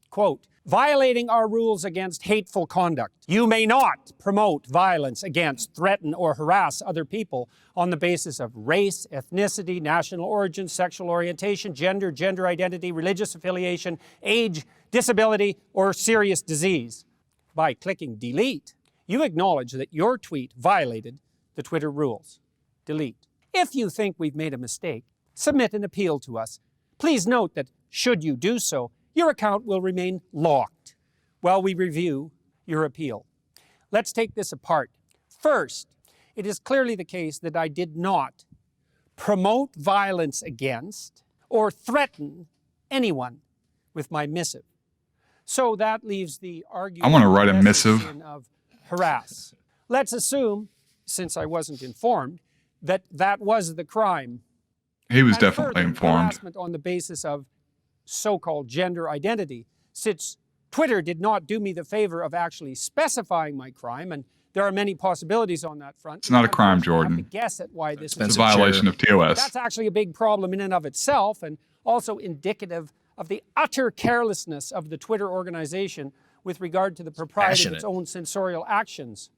quote, violating our rules against hateful conduct. You may not promote violence against, threaten, or harass other people on the basis of race, ethnicity, national origin, sexual orientation, gender, gender identity, religious affiliation, age, disability, or serious disease. By clicking delete, you acknowledge that your tweet violated the Twitter rules. Delete. If you think we've made a mistake, submit an appeal to us. Please note that should you do so, your account will remain locked while we review your appeal. Let's take this apart. First, it is clearly the case that I did not promote violence against or threaten anyone with my missive. So that leaves the argument. I wanna write a missive. Of harass. Let's assume, since I wasn't informed, that that was the crime. He was And definitely further, informed. harassment on the basis of so-called gender identity, since Twitter did not do me the favor of actually specifying my crime, and there are many possibilities on that front. It's not a crime, Of course, you have Jordan. to guess at why this It's is a violation of TOS. That's actually a big problem in and of itself, and also indicative of the utter carelessness of the Twitter organization with regard to the propriety of its own censorial actions.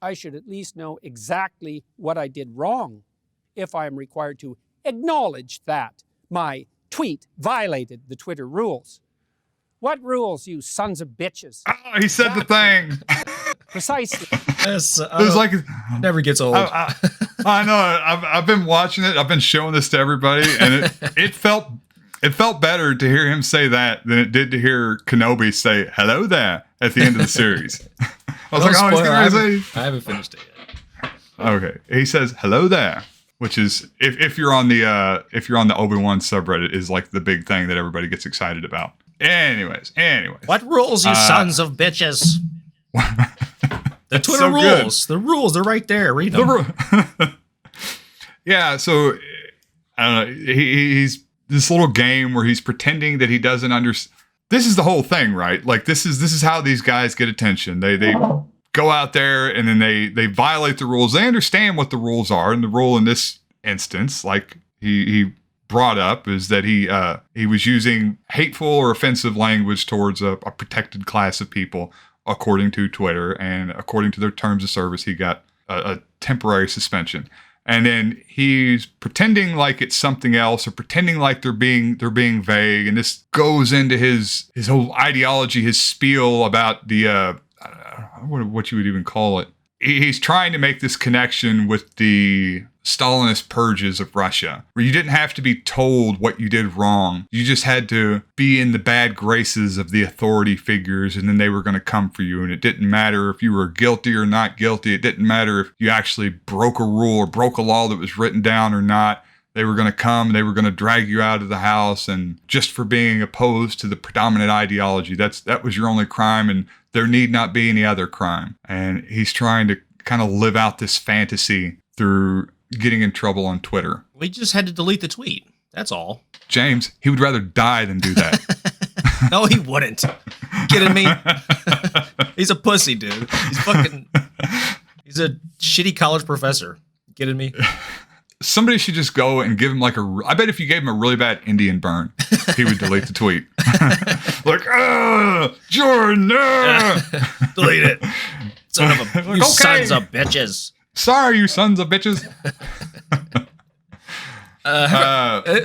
I should at least know exactly what I did wrong if I am required to acknowledge that my tweet violated the Twitter rules. What rules, you sons of bitches? Oh, he said the thing. Precisely. Yes, It was like never gets old. I know. I've been watching it. I've been showing this to everybody, and it felt better to hear him say that than it did to hear Kenobi say "hello there" at the end of the series. I was like, oh, he's gonna say. I haven't finished it yet. Okay, he says "hello there," which is if you're on the Obi-Wan subreddit, is like the big thing that everybody gets excited about. Anyways. What rules, you sons of bitches? The Twitter so good. rules. The rules, they're right there. Read them. Yeah, so I don't know. He's this little game where he's pretending that he doesn't understand. This is the whole thing, right? Like this is how these guys get attention. They go out there and then they violate the rules. They understand what the rules are, and the rule in this instance, like he brought up, is that he was using hateful or offensive language towards a protected class of people, according to Twitter, and according to their terms of service, he got a temporary suspension. And then he's pretending like it's something else, or pretending like they're being vague. And this goes into his whole ideology, his spiel about the what you would even call it. He's trying to make this connection with the Stalinist purges of Russia, where you didn't have to be told what you did wrong. You just had to be in the bad graces of the authority figures, and then they were going to come for you. And it didn't matter if you were guilty or not guilty. It didn't matter if you actually broke a rule or broke a law that was written down or not. They were going to come, they were going to drag you out of the house, and just for being opposed to the predominant ideology, that was your only crime, and there need not be any other crime. And he's trying to kind of live out this fantasy through getting in trouble on Twitter. We just had to delete the tweet. That's all. James, he would rather die than do that. No, he wouldn't. Kidding me? He's a pussy, dude. He's a shitty college professor. Kidding me? Somebody should just go and give him I bet if you gave him a really bad Indian burn, he would delete the tweet. Like, Jordan, delete it. Sons of bitches. Sorry, you sons of bitches.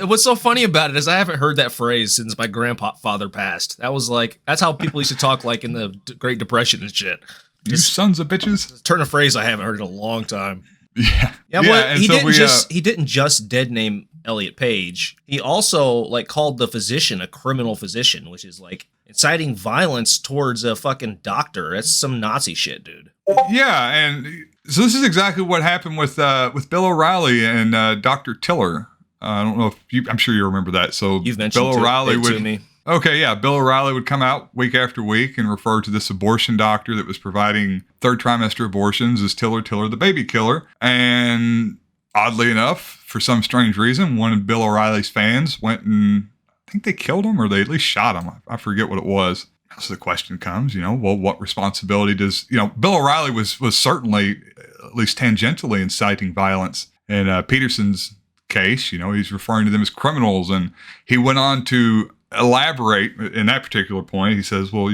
What's so funny about it is I haven't heard that phrase since my grandfather passed. That's how people used to talk like in the Great Depression and shit. You sons of bitches. Turn a phrase I haven't heard in a long time. Yeah. But he didn't just dead name Elliot Page. He also called the physician a criminal physician, which is inciting violence towards a fucking doctor. That's some Nazi shit, dude. Yeah, and so this is exactly what happened with Bill O'Reilly and Dr. Tiller. I don't know if I'm sure you remember that. So you've mentioned Bill O'Reilly to me. Okay, yeah. Bill O'Reilly would come out week after week and refer to this abortion doctor that was providing third trimester abortions as Tiller the baby killer. And oddly enough, for some strange reason, one of Bill O'Reilly's fans went and I think they killed him or they at least shot him. I forget what it was. So the question comes, well, what responsibility does, Bill O'Reilly was certainly at least tangentially inciting violence. In Peterson's case, he's referring to them as criminals. And he went on to elaborate in that particular point. He says, well,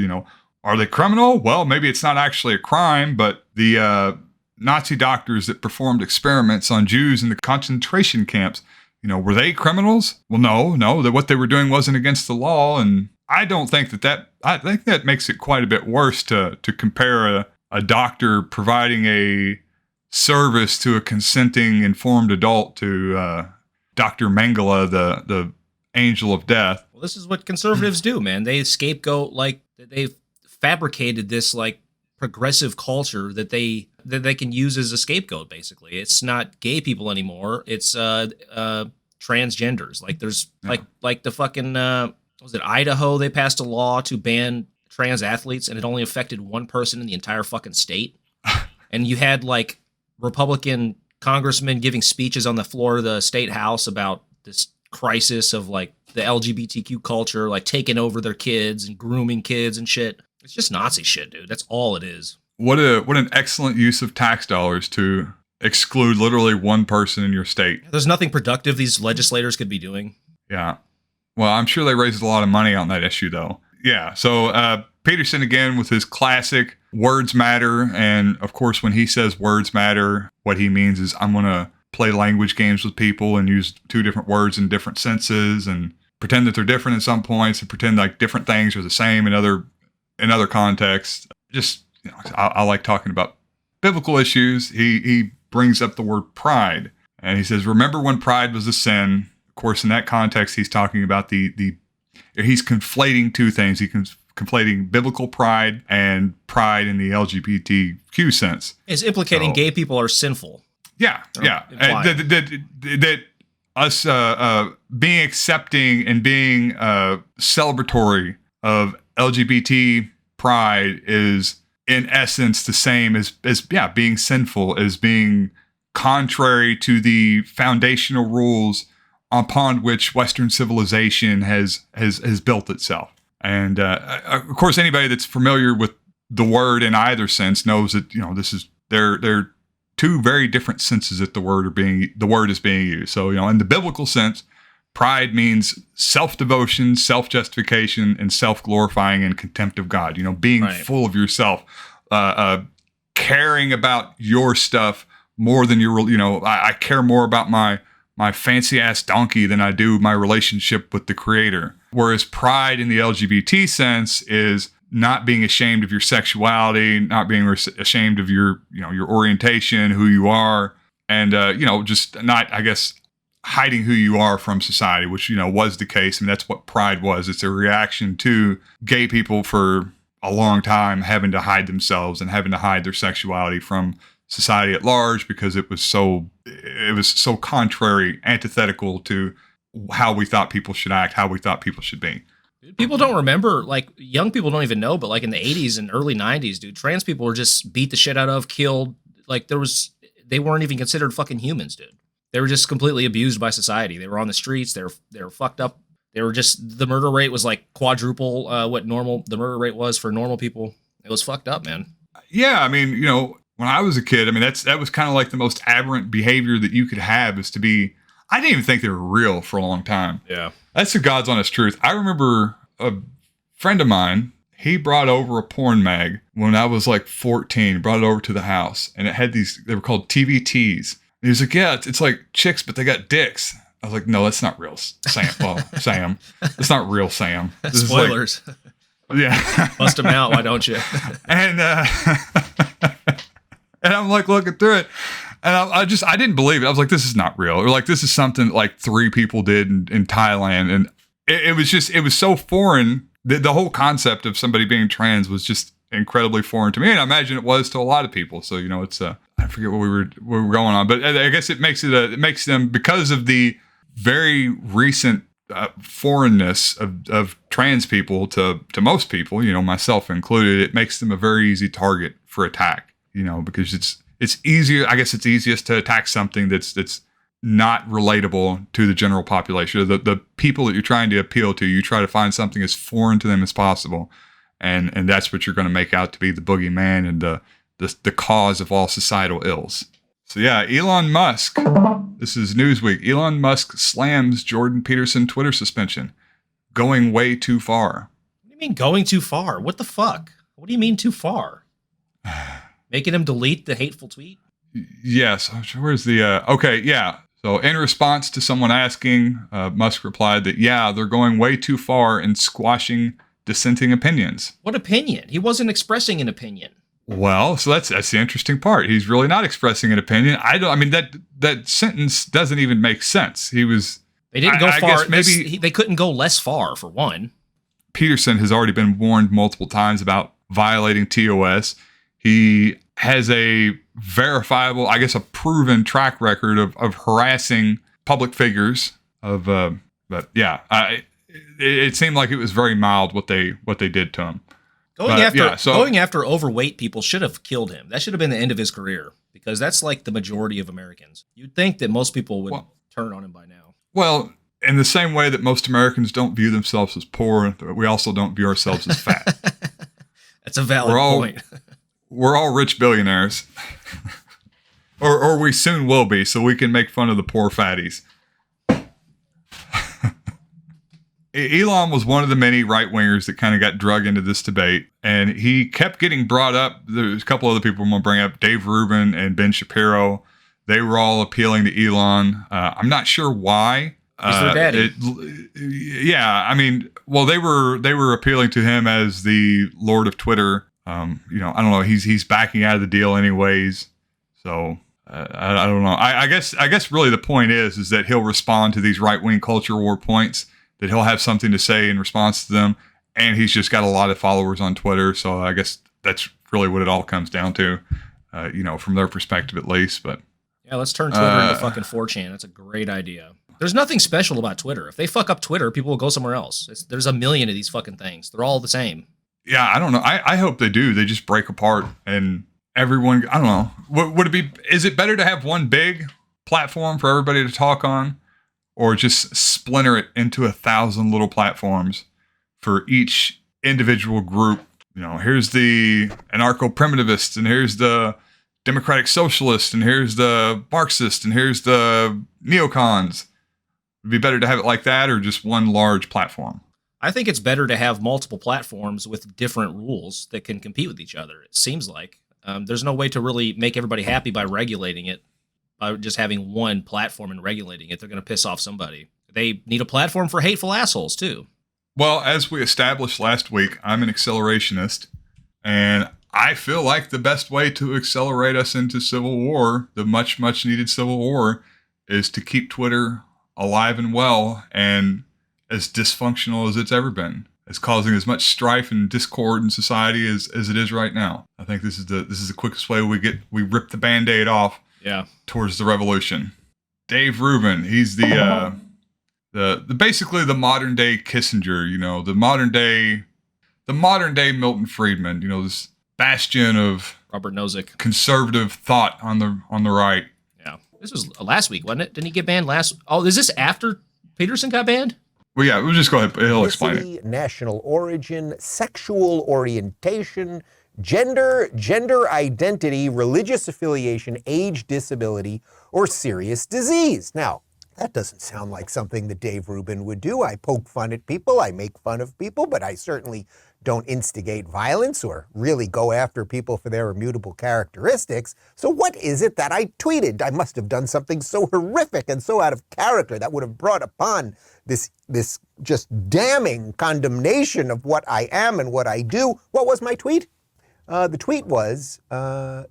are they criminal? Well, maybe it's not actually a crime, but the Nazi doctors that performed experiments on Jews in the concentration camps, were they criminals? Well, no, that what they were doing wasn't against the law. And I don't think I think that makes it quite a bit worse to compare a doctor providing a service to a consenting, informed adult to Dr. Mengele, the angel of death. Well, this is what conservatives do, man. They scapegoat they've fabricated this progressive culture that they can use as a scapegoat. Basically, it's not gay people anymore. It's transgenders. There's the fucking was it Idaho? They passed a law to ban trans athletes, and it only affected one person in the entire fucking state. And you had like Republican congressmen giving speeches on the floor of the state house about this crisis of like the LGBTQ culture, like taking over their kids and grooming kids and shit. It's just Nazi shit, dude. That's all it is. What an excellent use of tax dollars to exclude literally one person in your state. There's nothing productive these legislators could be doing. Yeah. Well, I'm sure they raised a lot of money on that issue, though. Yeah. So Peterson, again, with his classic words matter. And of course, when he says words matter, what he means is I'm going to play language games with people and use two different words in different senses and pretend that they're different in some points and pretend like different things are the same in other contexts. Just, you know, I like talking about biblical issues. He brings up the word pride, and he says, remember when pride was a sin? Of course, in that context, he's talking about he's conflating two things. He's conflating biblical pride and pride in the LGBTQ sense. It's implicating gay people are sinful. Yeah, yeah. That us being accepting and being celebratory of LGBT pride is in essence the same as being sinful, as being contrary to the foundational rules upon which Western civilization has built itself. And of course, anybody that's familiar with the word in either sense knows that, you know, this is they're two very different senses that the word is being used. So, you know, in the biblical sense, pride means self-devotion, self-justification, and self-glorifying and contempt of God. You know, being full of yourself, caring about your stuff more than your, you know, I care more about my fancy ass donkey than I do my relationship with the Creator. Whereas pride in the LGBT sense is not being ashamed of your sexuality, not being ashamed of your, you know, your orientation, who you are, and you know, just not, I guess, hiding who you are from society, which, you know, was the case. I mean, that's what pride was. It's a reaction to gay people for a long time having to hide themselves and having to hide their sexuality from society at large because it was so contrary, antithetical to how we thought people should act, how we thought people should be. People don't remember, like, young people don't even know, but like in the 80s and early 90s, dude, trans people were just beat the shit out of, killed. Like they weren't even considered fucking humans, dude. They were just completely abused by society. They were on the streets. They were fucked up. They were just, the murder rate was like quadruple what the murder rate was for normal people. It was fucked up, man. Yeah, I mean, you know, when I was a kid, I mean, that was kind of like the most aberrant behavior that you could have, is to be, I didn't even think they were real for a long time. Yeah. That's the God's honest truth. I remember a friend of mine, he brought over a porn mag when I was like 14, brought it over to the house, and it had they were called TVTs. And he was like, yeah, it's like chicks, but they got dicks. I was like, no, that's not real, Sam. Well, Sam, that's not real, Sam. This Spoilers. Is like, yeah. Bust them out, why don't you? And and I'm like looking through it, and I didn't believe it. I was like, this is not real. Or like, this is something like 3 people did in Thailand. And it was so foreign. The whole concept of somebody being trans was just incredibly foreign to me. And I imagine it was to a lot of people. So, you know, it's, I forget what we were going on, but I guess it makes them, because of the very recent foreignness of trans people to most people, you know, myself included, it makes them a very easy target for attack, you know, because it's easier. I guess it's easiest to attack something that's not relatable to the general population. The people that you're trying to appeal to, you try to find something as foreign to them as possible. And that's what you're going to make out to be the boogeyman and the cause of all societal ills. So yeah, Elon Musk, this is Newsweek. Elon Musk slams Jordan Peterson Twitter suspension. Going way too far. What do you mean going too far? What the fuck? What do you mean too far? Making him delete the hateful tweet? Yes. Where's the, okay, yeah. So in response to someone asking, Musk replied that, yeah, they're going way too far in squashing dissenting opinions. What opinion? He wasn't expressing an opinion. Well, so that's the interesting part. He's really not expressing an opinion. I mean, that sentence doesn't even make sense. They didn't go far. Maybe they couldn't go less far, for one. Peterson has already been warned multiple times about violating TOS. He has a verifiable, I guess, a proven track record of harassing public figures. But yeah, it seemed like it was very mild what they did to him. Going after overweight people should have killed him. That should have been the end of his career, because that's like the majority of Americans. You'd think that most people would turn on him by now. Well, in the same way that most Americans don't view themselves as poor, we also don't view ourselves as fat. That's a valid point. We're all rich billionaires. or we soon will be, so we can make fun of the poor fatties. Elon was one of the many right-wingers that kind of got drug into this debate, and he kept getting brought up. There's a couple other people I'm going to bring up, Dave Rubin and Ben Shapiro. They were all appealing to Elon. I'm not sure why. He's their daddy. I mean, well, they were appealing to him as the Lord of Twitter. I don't know. He's backing out of the deal anyways. So I don't know. I guess really the point is that he'll respond to these right-wing culture war points, that he'll have something to say in response to them. And he's just got a lot of followers on Twitter. So I guess that's really what it all comes down to, from their perspective at least. But yeah, let's turn Twitter into fucking 4chan. That's a great idea. There's nothing special about Twitter. If they fuck up Twitter, people will go somewhere else. There's a million of these fucking things. They're all the same. Yeah, I don't know. I hope they do. They just break apart and everyone, I don't know. Would it be, is it better to have one big platform for everybody to talk on, or just splinter it into 1,000 little platforms for each individual group? Here's the anarcho-primitivists, and here's the democratic socialists, and here's the Marxists, and here's the neocons. Would it be better to have it like that, or just one large platform? I think it's better to have multiple platforms with different rules that can compete with each other. It seems like there's no way to really make everybody happy by regulating it, by just having one platform and regulating it. They're going to piss off somebody. They need a platform for hateful assholes too. Well, as we established last week, I'm an accelerationist, and I feel like the best way to accelerate us into civil war, the much, much needed civil war, is to keep Twitter alive and well and as dysfunctional as it's ever been. It's causing as much strife and discord in society as it is right now. I think this is the quickest way we rip the Band-Aid off. Yeah. Towards the revolution. Dave Rubin, he's the basically the modern day Kissinger, the modern day Milton Friedman, this bastion of Robert Nozick, conservative thought on the right. Yeah. This was last week, wasn't it? Didn't he get banned last? Oh, is this after Peterson got banned? Well, yeah, we'll just go ahead. He'll explain it. National origin, sexual orientation, gender identity, religious affiliation, age, disability, or serious disease. Now, that doesn't sound like something that Dave Rubin would do. I poke fun at people, I make fun of people, but I certainly don't instigate violence or really go after people for their immutable characteristics. So what is it that I tweeted? I must have done something so horrific and so out of character that would have brought upon this just damning condemnation of what I am and what I do. What was my tweet? The tweet was, the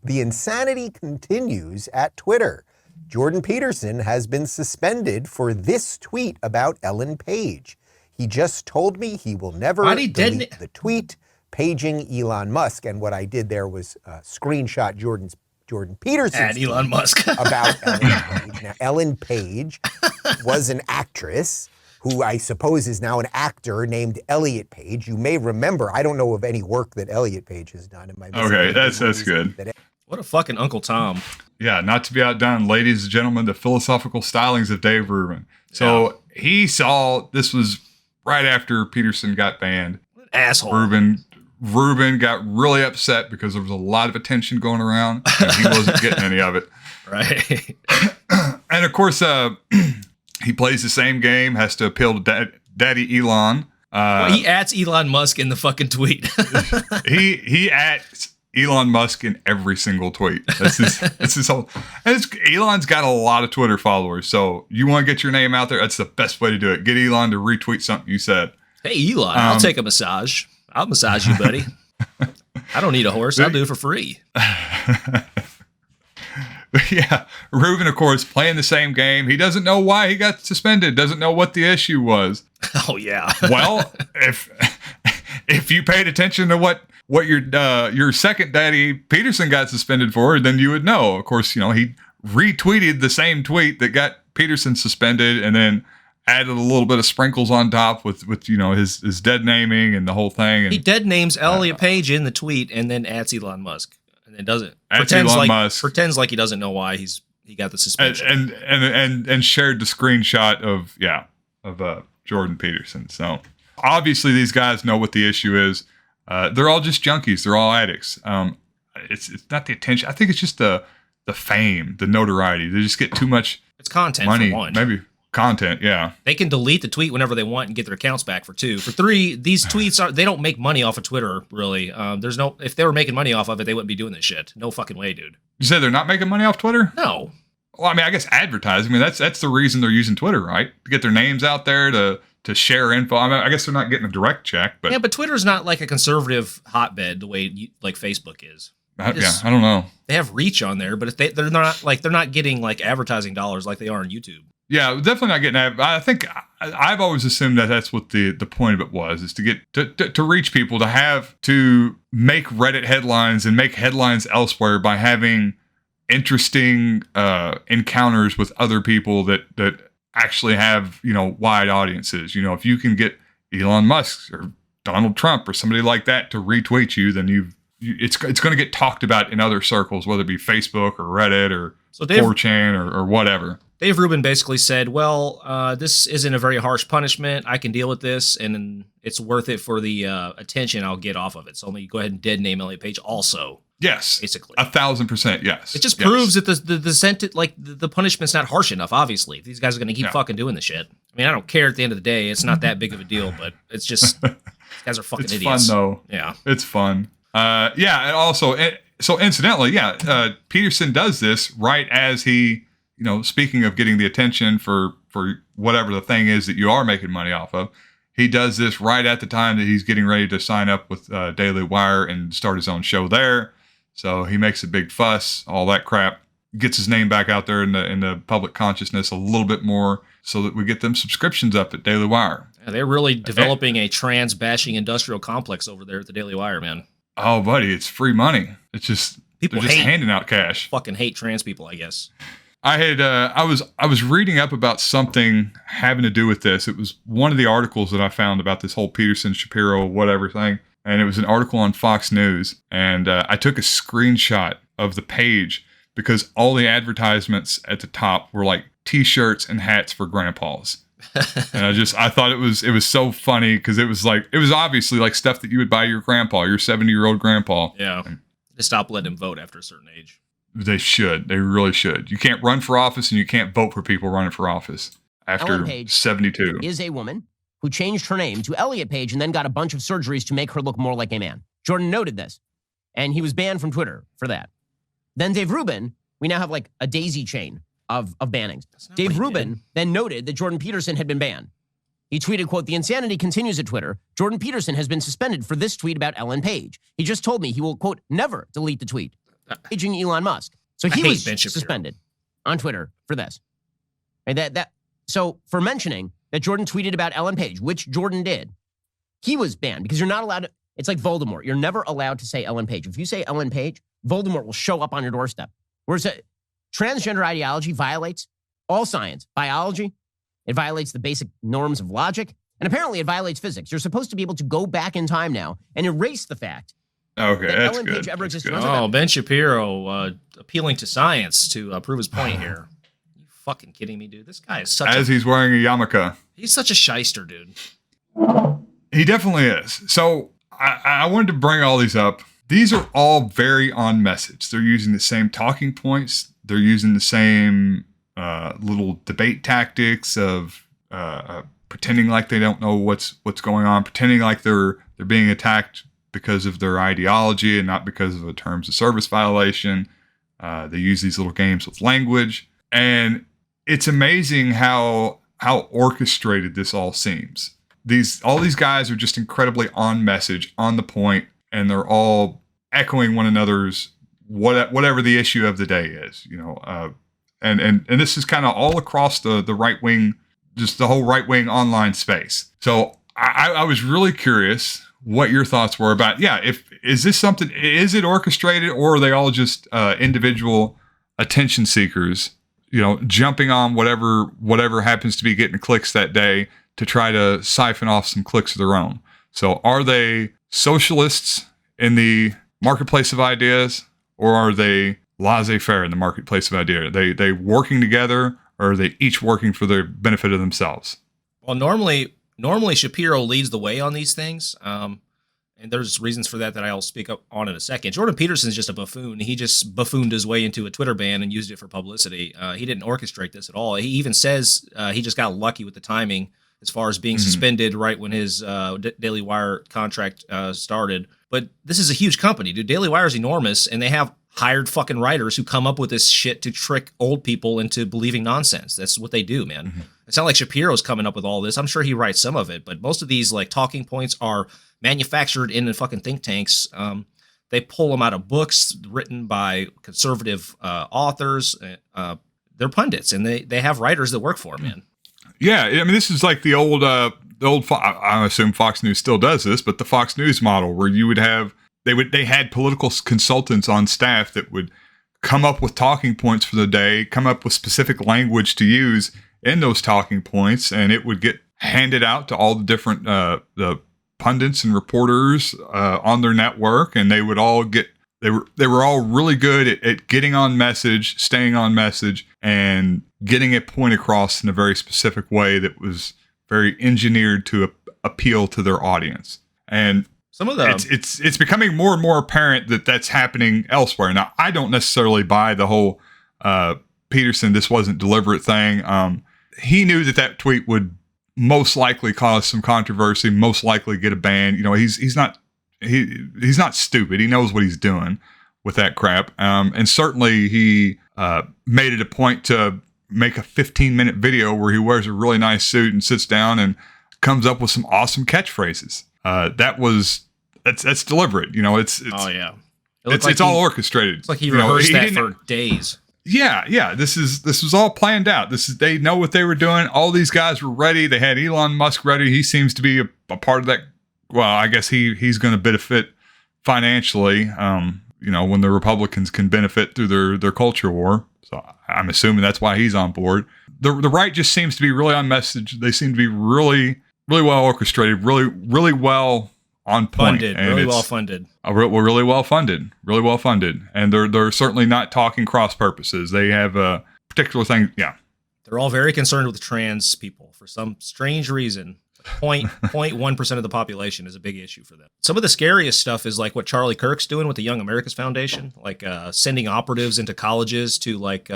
insanity continues at Twitter. Jordan Peterson has been suspended for this tweet about Ellen Page. He just told me he will never delete the tweet paging Elon Musk. And what I did there was screenshot Jordan Peterson's and Elon Musk about Ellen Page. Now, Ellen Page was an actress who I suppose is now an actor named Elliot Page. You may remember, I don't know of any work that Elliot Page has done. Okay, that's good. What a fucking Uncle Tom. Yeah, not to be outdone, ladies and gentlemen, the philosophical stylings of Dave Rubin. So he saw, this was right after Peterson got banned. What an asshole. Rubin got really upset because there was a lot of attention going around and he wasn't getting any of it. Right. And of course, he plays the same game, has to appeal to Daddy Elon. He adds Elon Musk in the fucking tweet. he adds Elon Musk in every single tweet. That's his whole. And Elon's got a lot of Twitter followers, so you want to get your name out there. That's the best way to do it. Get Elon to retweet something you said. Hey Elon, I'll take a massage. I'll massage you, buddy. I don't need a horse. I'll do it for free. Yeah, Rubin, of course, playing the same game. He doesn't know why he got suspended. Doesn't know what the issue was. Oh yeah. Well, if you paid attention to what your second daddy Peterson got suspended for, then you would know. Of course, he retweeted the same tweet that got Peterson suspended, and then added a little bit of sprinkles on top with his dead naming and the whole thing. And he dead names Elliot Page in the tweet and then adds Elon Musk, and then doesn't pretends like he doesn't know why he got the suspension and shared the screenshot of Jordan Peterson. So obviously these guys know what the issue is. They're all just junkies. They're all addicts. It's not the attention. I think it's just the fame, the notoriety. They just get too much. It's content money, for one. Maybe content. Yeah. They can delete the tweet whenever they want and get their accounts back for two. For three, these tweets they don't make money off of Twitter, really. If they were making money off of it, they wouldn't be doing this shit. No fucking way, dude. You say they're not making money off Twitter? No. Well, I mean, I guess advertising. I mean, that's the reason they're using Twitter, right? To get their names out there, to share info. I mean, I guess they're not getting a direct check, but yeah, but Twitter's not like a conservative hotbed the way like Facebook is. I don't know. They have reach on there, but if they're not getting like advertising dollars like they are on YouTube. Yeah, definitely not getting. I think I've always assumed that that's what the point of it was, is to get to reach people, to make Reddit headlines and make headlines elsewhere by having interesting encounters with other people that actually have wide audiences. If you can get Elon Musk or Donald Trump or somebody like that to retweet you, then it's going to get talked about in other circles, whether it be Facebook or Reddit or 4chan or whatever. Dave Rubin basically said, well, this isn't a very harsh punishment. I can deal with this, and it's worth it for the attention I'll get off of it. So let me go ahead and dead name Elliot Page also. Yes. Basically. 1,000%, yes. It just proves that the punishment's not harsh enough, obviously. If these guys are going to keep fucking doing this shit. I mean, I don't care at the end of the day. It's not that big of a deal, but it's just, these guys are fucking idiots. It's fun, though. Yeah. It's fun. Yeah, and also, so incidentally, Peterson does this right as he, speaking of getting the attention for whatever the thing is that you are making money off of, he does this right at the time that he's getting ready to sign up with Daily Wire and start his own show there. So he makes a big fuss, all that crap, gets his name back out there in the public consciousness a little bit more so that we get them subscriptions up at Daily Wire. Yeah, they're really developing a trans-bashing industrial complex over there at the Daily Wire, man. Oh, buddy, it's free money. It's just they're just handing out cash. Fucking hate trans people, I guess. I was reading up about something having to do with this. It was one of the articles that I found about this whole Peterson, Shapiro, whatever thing. And it was an article on Fox News. And I took a screenshot of the page because all the advertisements at the top were like T-shirts and hats for grandpas. And I thought it was so funny because it was obviously like stuff that you would buy your grandpa, your 70-year-old grandpa. Yeah. They stop letting him vote after a certain age. They should. They really should. You can't run for office and you can't vote for people running for office after 72. Is a woman who changed her name to Elliot Page and then got a bunch of surgeries to make her look more like a man. Jordan noted this, and he was banned from Twitter for that. Then Dave Rubin, we now have like a daisy chain of bannings. Dave Rubin then noted that Jordan Peterson had been banned. He tweeted, quote, "The insanity continues at Twitter. Jordan Peterson has been suspended for this tweet about Ellen Page. He just told me he will, quote, never delete the tweet, paging Elon Musk." So he was suspended on Twitter for this. And so for mentioning that Jordan tweeted about Ellen Page, which Jordan did, he was banned because you're not allowed to. It's like Voldemort. You're never allowed to say Ellen Page. If you say Ellen Page, Voldemort will show up on your doorstep. Whereas transgender ideology violates all science, biology. It violates the basic norms of logic. And apparently it violates physics. You're supposed to be able to go back in time now and erase the fact that Ellen Page ever existed. Oh, Ben Shapiro appealing to science to prove his point here. You fucking kidding me, dude? This guy is he's wearing a yarmulke. He's such a shyster, dude. He definitely is. So I wanted to bring all these up. These are all very on message. They're using the same talking points. They're using the same little debate tactics of pretending like they don't know what's going on, pretending like they're being attacked because of their ideology and not because of a terms of service violation. They use these little games with language, and it's amazing how orchestrated this all seems. All these guys are just incredibly on message, on the point, and they're all echoing one another's whatever the issue of the day is, and this is kind of all across the right wing, just the whole right wing online space. So I was really curious what your thoughts were about, is it orchestrated, or are they all just individual attention seekers, jumping on whatever happens to be getting clicks that day to try to siphon off some clicks of their own. So are they socialists in the marketplace of ideas, or are they laissez-faire in the marketplace of ideas? They working together, or are they each working for the benefit of themselves? Well, normally Shapiro leads the way on these things. And there's reasons for that I'll speak up on in a second. Jordan Peterson's just a buffoon. He just buffooned his way into a Twitter ban and used it for publicity. He didn't orchestrate this at all. He even says he just got lucky with the timing as far as being suspended right when his Daily Wire contract started. But this is a huge company, dude. Daily Wire is enormous, and they have hired fucking writers who come up with this shit to trick old people into believing nonsense. That's what they do, man. It's not like Shapiro's coming up with all this. I'm sure he writes some of it, but most of these like talking points are manufactured in the fucking think tanks. They pull them out of books written by conservative authors. They're pundits, and they have writers that work for them, man. Yeah, I mean, this is like the old I assume Fox News still does this, but the Fox News model where you would have they had political consultants on staff that would come up with talking points for the day, come up with specific language to use in those talking points, and it would get handed out to all the different the pundits and reporters on their network, and they would all get they were all really good at getting on message, staying on message, and getting a point across in a very specific way that was very engineered to appeal to their audience. And some of them, it's becoming more and more apparent that that's happening elsewhere. Now, I don't necessarily buy the whole Peterson, this wasn't deliberate thing. He knew that tweet would most likely cause some controversy, most likely get a ban. He's not stupid. He knows what he's doing with that crap. And certainly he made it a point to make a 15-minute video where he wears a really nice suit and sits down and comes up with some awesome catchphrases. That's deliberate. It's oh yeah, it's all orchestrated. It's like he rehearsed that for days. Yeah. This was all planned out. They know what they were doing. All these guys were ready. They had Elon Musk ready. He seems to be a part of that. Well, I guess he's going to benefit financially. When the Republicans can benefit through their culture war. So I'm assuming that's why he's on board. The right just seems to be really on message. They seem to be really, really well orchestrated, really, really well on point. Funded, and really well funded. Really well funded. And they're certainly not talking cross purposes. They have a particular thing. Yeah. They're all very concerned with trans people for some strange reason. 0.1% of the population is a big issue for them. Some of the scariest stuff is like what Charlie Kirk's doing with the Young America's Foundation, like sending operatives into colleges to like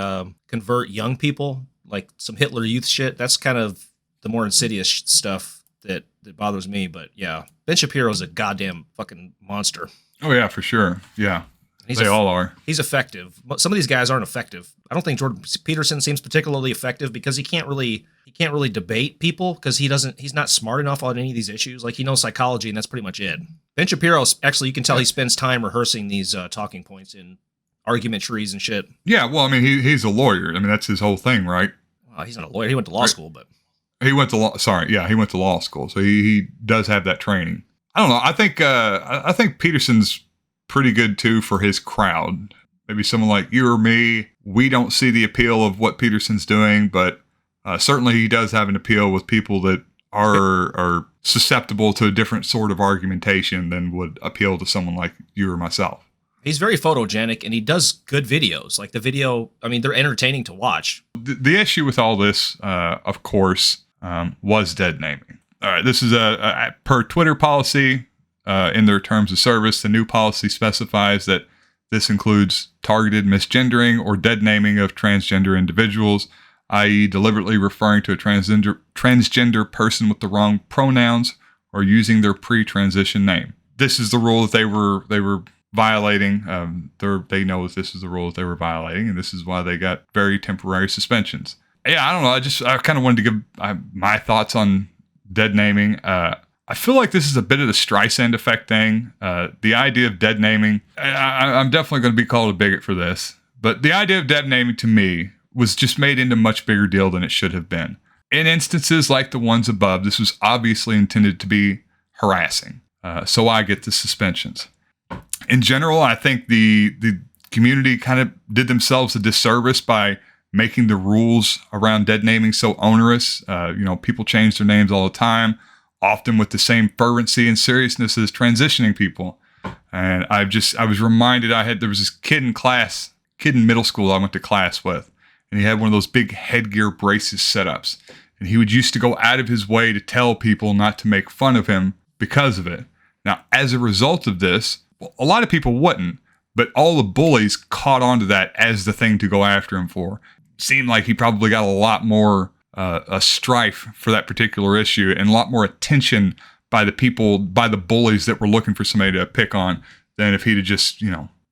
convert young people, like some Hitler Youth shit. That's kind of the more insidious stuff that bothers me. But yeah, Ben Shapiro's a goddamn fucking monster. Oh yeah, for sure. Yeah. They all are. He's effective. Some of these guys aren't effective. I don't think Jordan Peterson seems particularly effective because he can't really debate people because he's not smart enough on any of these issues. Like he knows psychology and that's pretty much it. Ben Shapiro, actually, you can tell he spends time rehearsing these talking points in argument trees and shit. Yeah, well, I mean, he's a lawyer. I mean, that's his whole thing, right? Well, he's not a lawyer. He went to law school, but he went to law. Sorry, yeah, he went to law school, so he does have that training. I don't know. I think Peterson's pretty good too for his crowd. Maybe someone like you or me, we don't see the appeal of what Peterson's doing, but certainly he does have an appeal with people that are susceptible to a different sort of argumentation than would appeal to someone like you or myself. He's very photogenic and he does good videos. Like the video, I mean, they're entertaining to watch. The issue with all this, of course, was deadnaming. All right, this is a per Twitter policy. In their terms of service, the new policy specifies that this includes targeted misgendering or deadnaming of transgender individuals, i.e. deliberately referring to a transgender person with the wrong pronouns or using their pre-transition name. This is the rule that they were violating. They know that this is the rule that they were violating, and this is why they got very temporary suspensions. Yeah, I don't know. I kind of wanted to give my thoughts on deadnaming. I feel like this is a bit of the Streisand effect thing. The idea of deadnaming, I'm definitely going to be called a bigot for this, but the idea of deadnaming to me was just made into a much bigger deal than it should have been. In instances like the ones above, this was obviously intended to be harassing. So I get the suspensions. In general, I think the community kind of did themselves a disservice by making the rules around dead naming so onerous. People change their names all the time, often with the same fervency and seriousness as transitioning people. And I was reminded there was this kid in middle school I went to class with, and he had one of those big headgear braces setups. And he used to go out of his way to tell people not to make fun of him because of it. Now, as a result of this, a lot of people wouldn't, but all the bullies caught on to that as the thing to go after him for. Seemed like he probably got a lot more a strife for that particular issue and a lot more attention by the bullies that were looking for somebody to pick on than if he'd have just,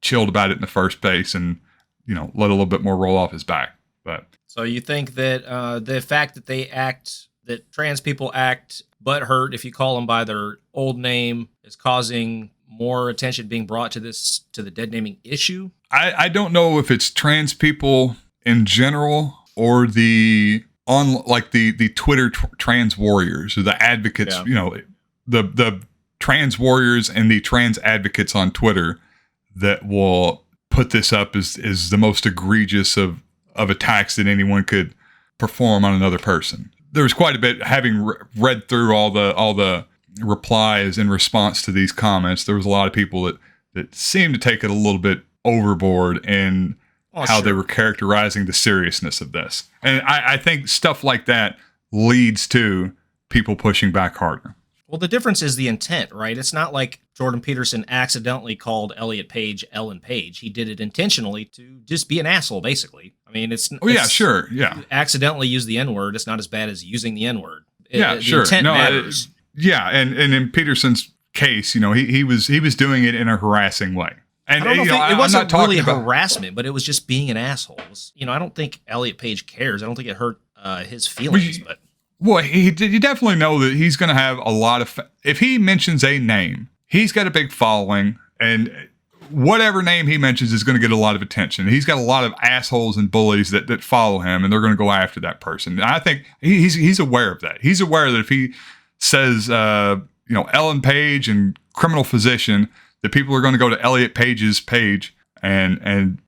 chilled about it in the first place and, let a little bit more roll off his back. But so you think that the fact that trans people act butthurt if you call them by their old name is causing more attention being brought to the dead naming issue? I don't know if it's trans people in general or the Twitter trans warriors or the advocates, the trans warriors and the trans advocates on Twitter that will put this up as the most egregious of attacks that anyone could perform on another person. There was quite a bit, having read through all the replies in response to these comments. There was a lot of people that seemed to take it a little bit overboard in how they were characterizing the seriousness of this. And I think stuff like that leads to people pushing back harder. Well, the difference is the intent, right? It's not like Jordan Peterson accidentally called Elliot Page Ellen Page. He did it intentionally to just be an asshole, basically. I mean, sure. Yeah. You accidentally use the N-word. It's not as bad as using the N-word. Yeah, sure. Intent matters. And in Peterson's case, he was doing it in a harassing way. And I don't know it wasn't really harassment, but it was just being an asshole. I don't think Elliot Page cares. I don't think it hurt his feelings. Well, you definitely know that he's going to have a lot of... if he mentions a name, he's got a big following, and whatever name he mentions is going to get a lot of attention. He's got a lot of assholes and bullies that follow him, and they're going to go after that person. And I think he's aware of that. He's aware that if he says, Ellen Page and criminal physician, that people are going to go to Elliot Page's page and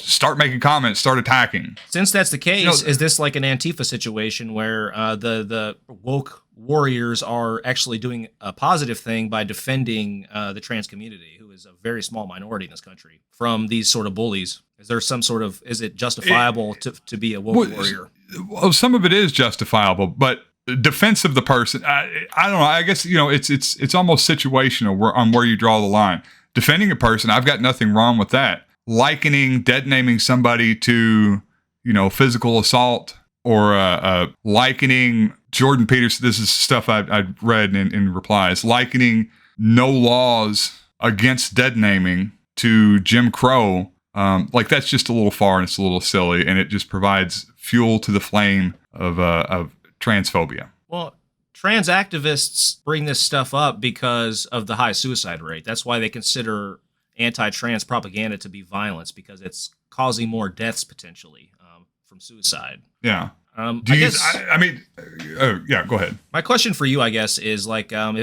start making comments, start attacking. Since that's the case, is this like an Antifa situation where the woke warriors are actually doing a positive thing by defending the trans community, who is a very small minority in this country, from these sort of bullies? Is there some sort of, is it justifiable to be a woke warrior? Well, some of it is justifiable, but defense of the person, I don't know. I guess, it's almost situational on where you draw the line. Defending a person, I've got nothing wrong with that. Likening, dead naming somebody to, physical assault, or likening Jordan Peterson. This is stuff I've read in replies. Likening no laws against dead naming to Jim Crow. That's just a little far and it's a little silly, and it just provides fuel to the flame of transphobia. Well, trans activists bring this stuff up because of the high suicide rate. That's why they consider anti-trans propaganda to be violence, because it's causing more deaths potentially from suicide. Yeah. Go ahead. My question for you, I guess, is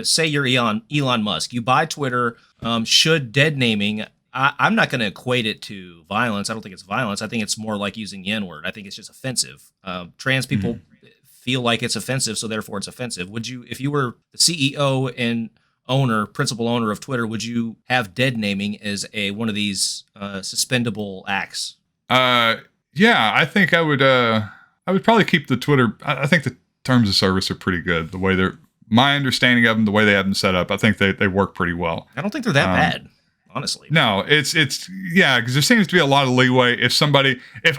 say you're Elon Musk, you buy Twitter. Should dead naming? I'm not going to equate it to violence. I don't think it's violence. I think it's more like using the N-word. I think it's just offensive. Trans people feel like it's offensive, so therefore it's offensive. Would you, if you were the CEO and principal owner of Twitter, would you have dead naming as one of these suspendable acts? Yeah, I think I would probably keep the Twitter. I think the terms of service are pretty good. The way my understanding of them, the way they have them set up, I think they work pretty well. I don't think they're that bad, honestly. No, it's because there seems to be a lot of leeway. If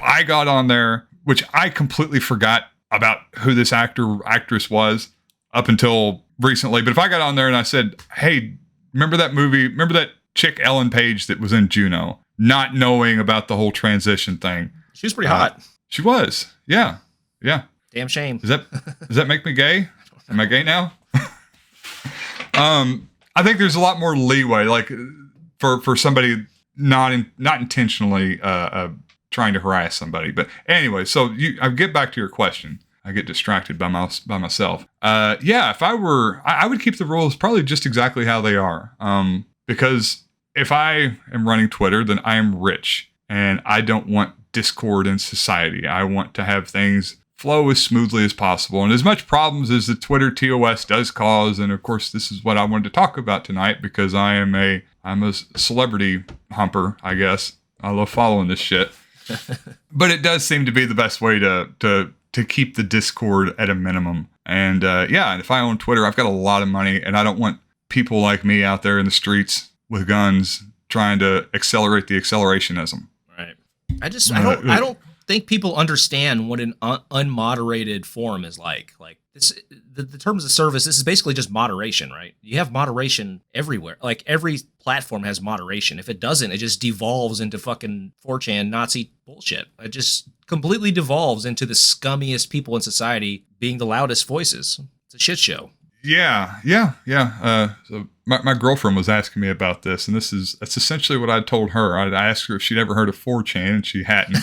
I got on there, which I completely forgot about who this actress was up until recently, but if I got on there and I said, hey, remember that movie? Remember that chick Ellen Page that was in Juno? Not knowing about the whole transition thing. She was pretty hot. She was. Yeah. Yeah. Damn shame. Does that make me gay? Am I gay now? I think there's a lot more leeway, for somebody not intentionally trying to harass somebody. But anyway, so I get back to your question. I get distracted by myself. If I would keep the rules probably just exactly how they are. Because if I am running Twitter, then I am rich, and I don't want discord in society. I want to have things flow as smoothly as possible. And as much problems as the Twitter TOS does cause, and of course this is what I wanted to talk about tonight because I'm a celebrity humper, I guess. I love following this shit. But it does seem to be the best way to keep the discord at a minimum. And and if I own Twitter, I've got a lot of money, and I don't want people like me out there in the streets with guns trying to accelerate the accelerationism. Right. I don't think people understand what an unmoderated forum is like. Like this, the terms of service. This is basically just moderation, right? You have moderation everywhere. Like every platform has moderation. If it doesn't, it just devolves into fucking 4chan Nazi bullshit. It just completely devolves into the scummiest people in society being the loudest voices. It's a shit show. Yeah. So my girlfriend was asking me about this, and that's essentially what I told her. I asked her if she'd ever heard of 4chan, and she hadn't.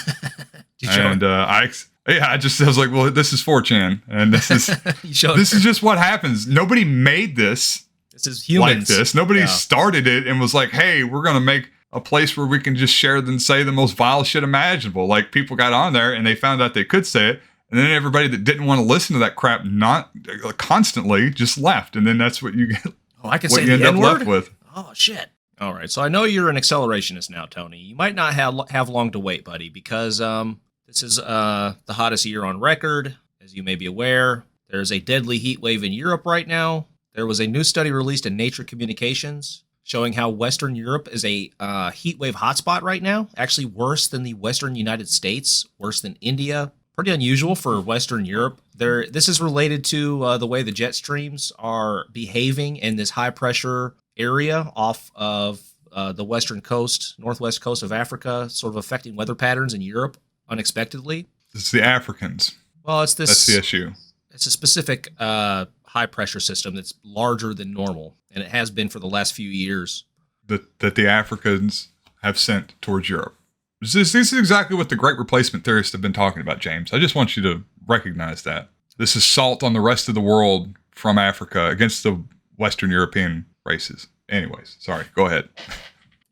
And I was like, well, this is 4chan, and this is just what happens. Nobody made this. This is humans. Like this. Nobody started it and was like, hey, we're gonna make a place where we can just share and say the most vile shit imaginable. Like people got on there and they found out they could say it. And then everybody that didn't want to listen to that crap constantly just left. And then that's what you get. Oh, I can say the N-word? With. Oh, shit. All right. So I know you're an accelerationist now, Tony. You might not have long to wait, buddy, because this is the hottest year on record. As you may be aware, there's a deadly heat wave in Europe right now. There was a new study released in Nature Communications showing how Western Europe is a heat wave hotspot right now. Actually worse than the Western United States, worse than India. Pretty unusual for Western Europe. This is related to the way the jet streams are behaving in this high-pressure area off of the western coast, northwest coast of Africa, sort of affecting weather patterns in Europe unexpectedly. It's the Africans. Well, it's this. That's the issue. It's a specific high-pressure system that's larger than normal, and it has been for the last few years. That the Africans have sent towards Europe. This is exactly what the Great Replacement theorists have been talking about, James. I just want you to recognize that. This is salt on the rest of the world from Africa against the Western European races. Anyways, sorry, go ahead.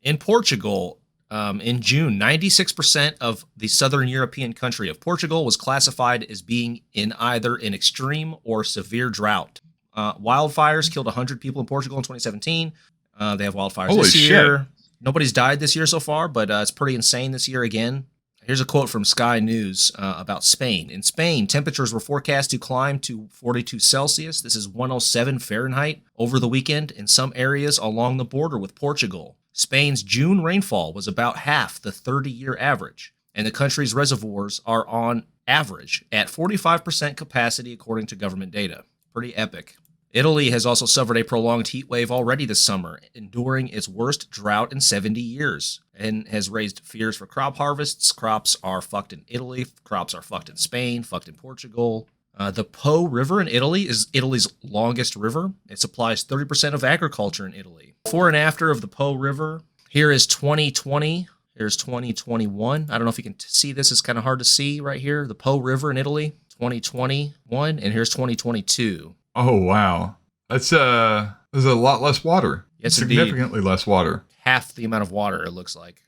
In Portugal, in June, 96% of the southern European country of Portugal was classified as being in either an extreme or severe drought. Wildfires killed 100 people in Portugal in 2017. They have wildfires this year. Shit. Nobody's died this year so far, but it's pretty insane this year again. Here's a quote from Sky News about Spain. In Spain, temperatures were forecast to climb to 42 Celsius. This is 107 Fahrenheit over the weekend in some areas along the border with Portugal. Spain's June rainfall was about half the 30-year average, and the country's reservoirs are on average at 45% capacity according to government data. Pretty epic. Italy has also suffered a prolonged heat wave already this summer, enduring its worst drought in 70 years, and has raised fears for crop harvests. Crops are fucked in Italy. Crops are fucked in Spain, fucked in Portugal. The Po River in Italy is Italy's longest river. It supplies 30% of agriculture in Italy. Before and after of the Po River, here is 2020. Here's 2021. I don't know if you can see this. It's kind of hard to see right here. The Po River in Italy, 2021, and here's 2022. Oh, wow. There's a lot less water. Yes, significantly indeed. Less water. Half the amount of water, it looks like.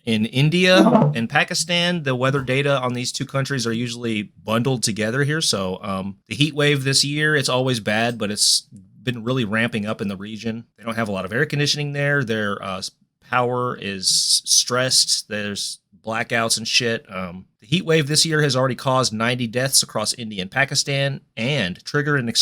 In India and Pakistan, the weather data on these two countries are usually bundled together here. So the heat wave this year, it's always bad, but it's been really ramping up in the region. They don't have a lot of air conditioning there. Their power is stressed. There's blackouts and shit. The heat wave this year has already caused 90 deaths across India and Pakistan and triggered an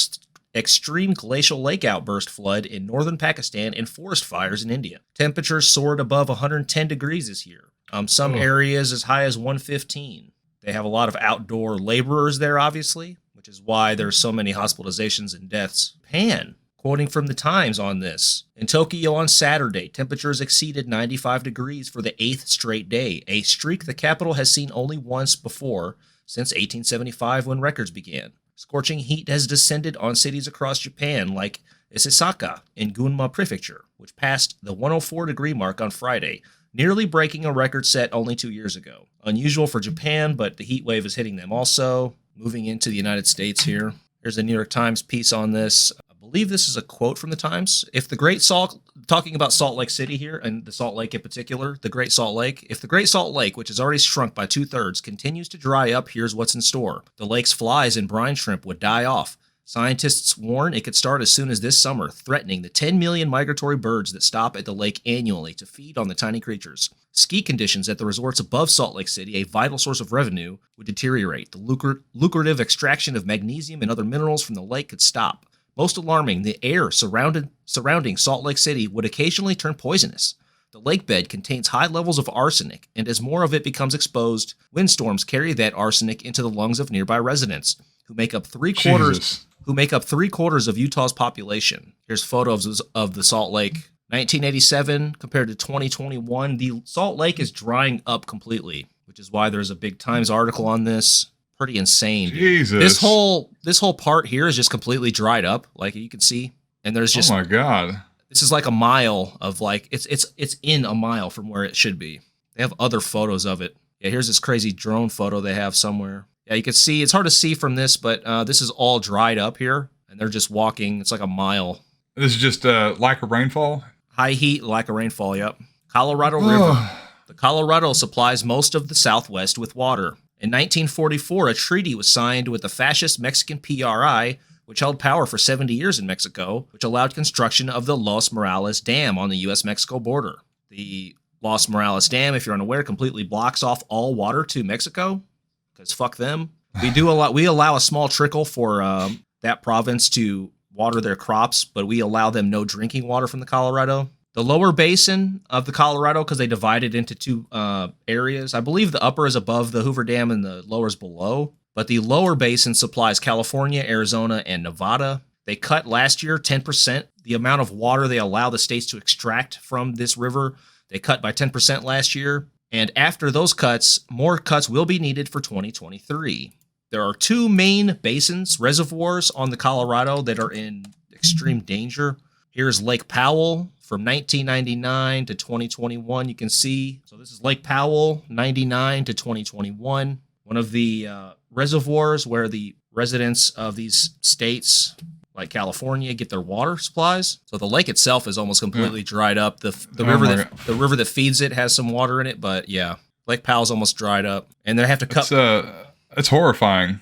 extreme glacial lake outburst flood in northern Pakistan and forest fires in India. Temperatures soared above 110 degrees this year. Some areas as high as 115. They have a lot of outdoor laborers there, obviously, which is why there's so many hospitalizations and deaths. Japan, quoting from the Times on this. In Tokyo on Saturday, temperatures exceeded 95 degrees for the 8th straight day, a streak the capital has seen only once before since 1875 when records began. Scorching heat has descended on cities across Japan like Isesaka in Gunma Prefecture, which passed the 104-degree mark on Friday, nearly breaking a record set only 2 years ago. Unusual for Japan, but the heat wave is hitting them also. Moving into the United States here. Here's a New York Times piece on this. I believe this is a quote from the Times. If the Great Salt talking about Salt Lake City here, and the Salt Lake in particular, the Great Salt Lake. If the Great Salt Lake, which has already shrunk by 2/3, continues to dry up, here's what's in store. The lake's flies and brine shrimp would die off. Scientists warn it could start as soon as this summer, threatening the 10 million migratory birds that stop at the lake annually to feed on the tiny creatures. Ski conditions at the resorts above Salt Lake City, a vital source of revenue, would deteriorate. The lucrative extraction of magnesium and other minerals from the lake could stop. Most alarming, the air surrounding Salt Lake City would occasionally turn poisonous. The lake bed contains high levels of arsenic, and as more of it becomes exposed, windstorms carry that arsenic into the lungs of nearby residents, who make up three-quarters of Utah's population. Here's photos of the Salt Lake. 1987 compared to 2021, the Salt Lake is drying up completely, which is why there's a big Times article on this. Pretty insane. Dude. Jesus. This whole part here is just completely dried up, like you can see. And there's just, oh my God. This is like a mile of like, it's in a mile from where it should be. They have other photos of it. Yeah, here's this crazy drone photo they have somewhere. Yeah, you can see, it's hard to see from this, but this is all dried up here, and they're just walking. It's like a mile. This is just lack of rainfall? High heat, lack of rainfall, yep. Colorado River. The Colorado supplies most of the Southwest with water. In 1944, a treaty was signed with the fascist Mexican PRI, which held power for 70 years in Mexico, which allowed construction of the Los Morales Dam on the U.S.-Mexico border. The Los Morales Dam, if you're unaware, completely blocks off all water to Mexico. Because fuck them. We allow a small trickle for that province to water their crops, but we allow them no drinking water from the Colorado. The lower basin of the Colorado, because they divide it into two areas. I believe the upper is above the Hoover Dam and the lower is below. But the lower basin supplies California, Arizona, and Nevada. They cut last year 10% the amount of water they allow the states to extract from this river. They cut by 10% last year. And after those cuts, more cuts will be needed for 2023. There are two main basins, reservoirs on the Colorado that are in extreme danger. Here's Lake Powell from 1999 to 2021. You can see, so this is Lake Powell, 99 to 2021. One of the reservoirs where the residents of these states, like California, get their water supplies. So the lake itself is almost completely dried up. The river that feeds it has some water in it, but yeah, Lake Powell's almost dried up, and they have to cut. It's horrifying.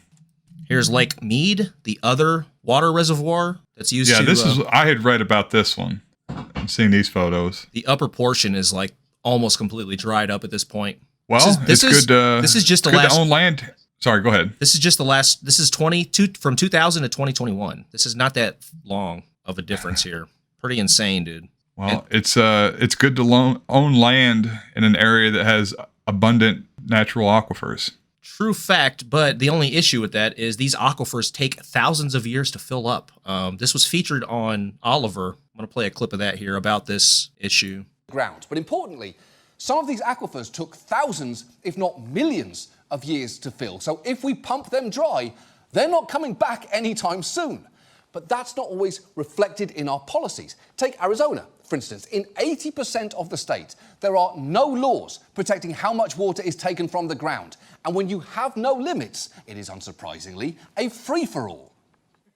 Here's Lake Mead, the other water reservoir that's used. Yeah, to, this is. I had read about this one. I'm seeing these photos. The upper portion is like almost completely dried up at this point. Well, this is good. This is just the good last. To own land. Sorry, go ahead. This is just the last. This is from 2000 to 2021. This is not that long of a difference here. Pretty insane, dude. Well, it's good to own land in an area that has abundant natural aquifers. True fact, but the only issue with that is these aquifers take thousands of years to fill up. This was featured on Oliver. I'm going to play a clip of that here about this issue. Ground, but importantly, some of these aquifers took thousands, if not millions, of years to fill. So if we pump them dry, they're not coming back anytime soon. But that's not always reflected in our policies. Take Arizona, for instance. In 80% of the state, there are no laws protecting how much water is taken from the ground. And when you have no limits, it is unsurprisingly a free-for-all.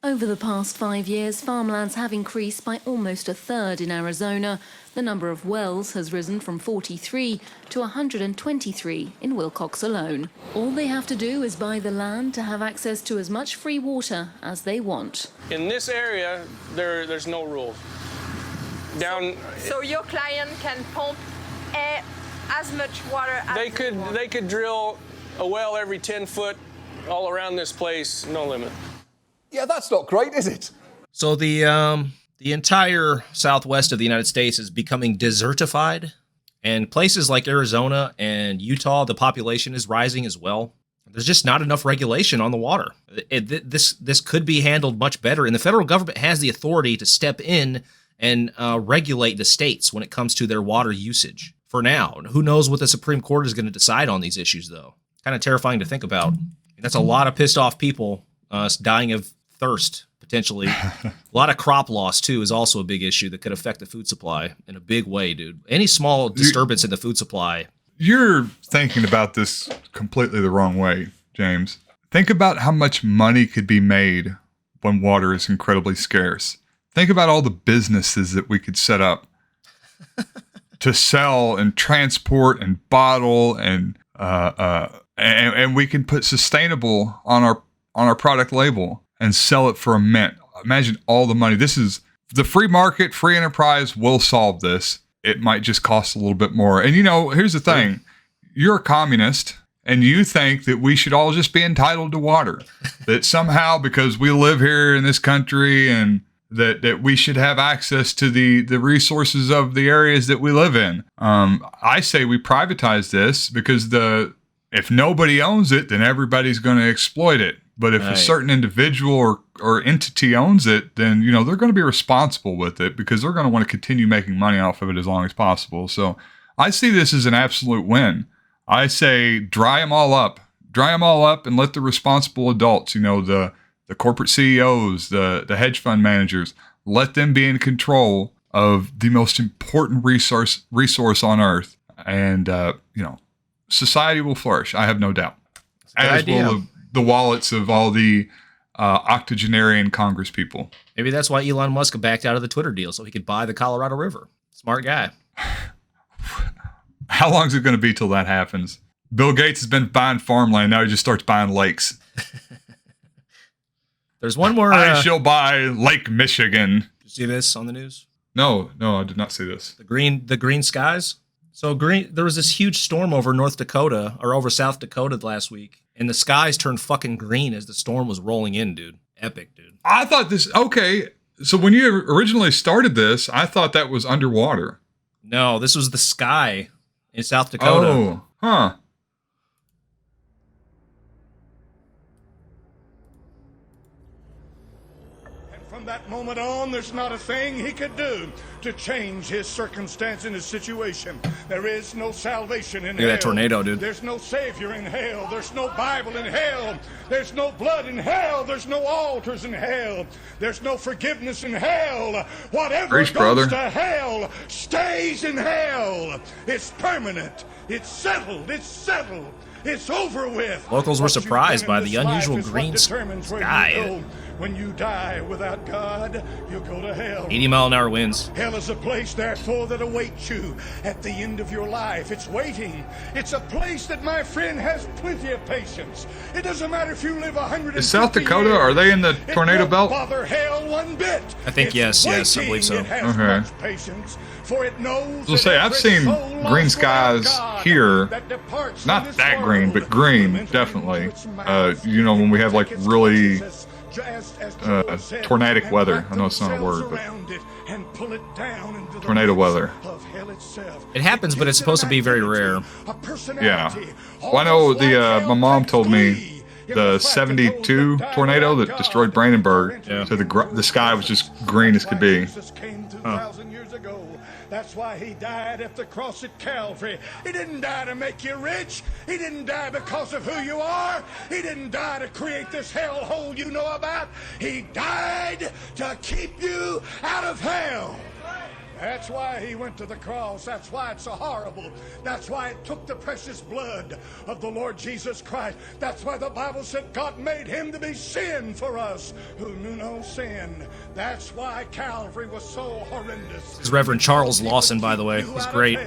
Over the past 5 years, farmlands have increased by almost a third in Arizona. The number of wells has risen from 43 to 123 in Wilcox alone. All they have to do is buy the land to have access to as much free water as they want. In this area, there's no rules. So your client can pump as much water as they could drill a well every 10 foot all around this place, no limit. Yeah, that's not great, is it? So the entire southwest of the United States is becoming desertified, and places like Arizona and Utah, the population is rising as well. There's just not enough regulation on the water. This could be handled much better, and the federal government has the authority to step in and regulate the states when it comes to their water usage. For now, who knows what the Supreme Court is going to decide on these issues, though. Kind of terrifying to think about. That's a lot of pissed off people dying of thirst, potentially. A lot of crop loss, too, is also a big issue that could affect the food supply in a big way, dude. Any small disturbance in the food supply. You're thinking about this completely the wrong way, James. Think about how much money could be made when water is incredibly scarce. Think about all the businesses that we could set up to sell and transport and bottle and we can put sustainable on our product label and sell it for a mint. Imagine all the money. This is the free market, free enterprise will solve this. It might just cost a little bit more. And here's the thing. You're a communist and you think that we should all just be entitled to water. That somehow because we live here in this country and that we should have access to the resources of the areas that we live in. I say we privatize this because if nobody owns it, then everybody's going to exploit it. But if a certain individual or entity owns it, then, they're going to be responsible with it because they're going to want to continue making money off of it as long as possible. So I see this as an absolute win. I say dry them all up and let the responsible adults, the corporate CEOs, the hedge fund managers, let them be in control of the most important resource on earth. And, society will flourish. I have no doubt. As will the wallets of all the octogenarian Congress people. Maybe that's why Elon Musk backed out of the Twitter deal so he could buy the Colorado River. Smart guy. How long is it going to be till that happens? Bill Gates has been buying farmland. Now he just starts buying lakes. There's one more. I shall buy Lake Michigan. Did you see this on the news? No, I did not see this. The green skies. So there was this huge storm over North Dakota or over South Dakota last week, and the skies turned fucking green as the storm was rolling in, dude. Epic, dude. I thought this. Okay, so when you originally started this, I thought that was underwater. No, this was the sky in South Dakota. Oh, huh. From that moment on, there's not a thing he could do to change his circumstance and his situation. There is no salvation in hell. Look at that tornado, dude. There's no Savior in hell. There's no Bible in hell. There's no blood in hell. There's no altars in hell. There's no forgiveness in hell. Whatever goes to hell stays in hell. It's permanent. It's settled. It's settled. It's over with. Locals were surprised by the unusual green sky. When you die without God, you'll go to hell. 80-mile-an-hour winds. Hell is a place, therefore, that awaits you at the end of your life. It's waiting. It's a place that, my friend, has plenty of patience. It doesn't matter if you live 100 years. Is South Dakota, are they in the tornado belt? Bother hell one bit. I think yes, I believe so. Okay. Patience, for it knows I've seen green skies here. Not that green, but green, definitely. When we have like really tornadic weather. I know it's not a word, but tornado weather. It happens, but it's supposed to be very rare. Yeah. Well, I know my mom told me the 72 tornado that destroyed Brandenburg. Yeah. So the sky was just green as could be. That's why he died at the cross at Calvary. He didn't die to make you rich. He didn't die because of who you are. He didn't die to create this hellhole you know about. He died to keep you out of hell. That's why he went to the cross. That's why it's so horrible. That's why it took the precious blood of the Lord Jesus Christ. That's why the Bible said God made him to be sin for us who knew no sin. That's why Calvary was so horrendous. This is Reverend Charles Lawson, by the way. He's great.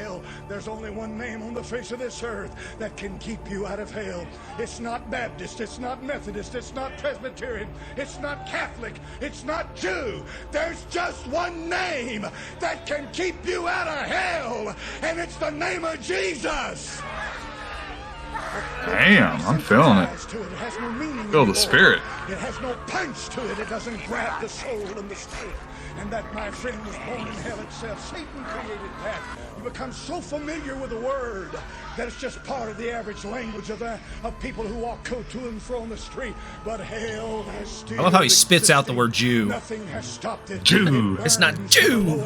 There's only one name on the face of this earth that can keep you out of hell. It's not Baptist. It's not Methodist. It's not Presbyterian. It's not Catholic. It's not Jew. There's just one name that can keep you out of hell, and it's the name of Jesus. Damn, I'm feeling it. Feel the spirit. It has no punch to it. It doesn't grab the soul and the spirit. And that, my friend, was born in hell itself. Satan created that. You become so familiar with the word that it's just part of the average language of people who walk to and fro on the street. But hell has still. I love how he spits out the word Jew. Nothing has stopped it. Jew. It's not Jew.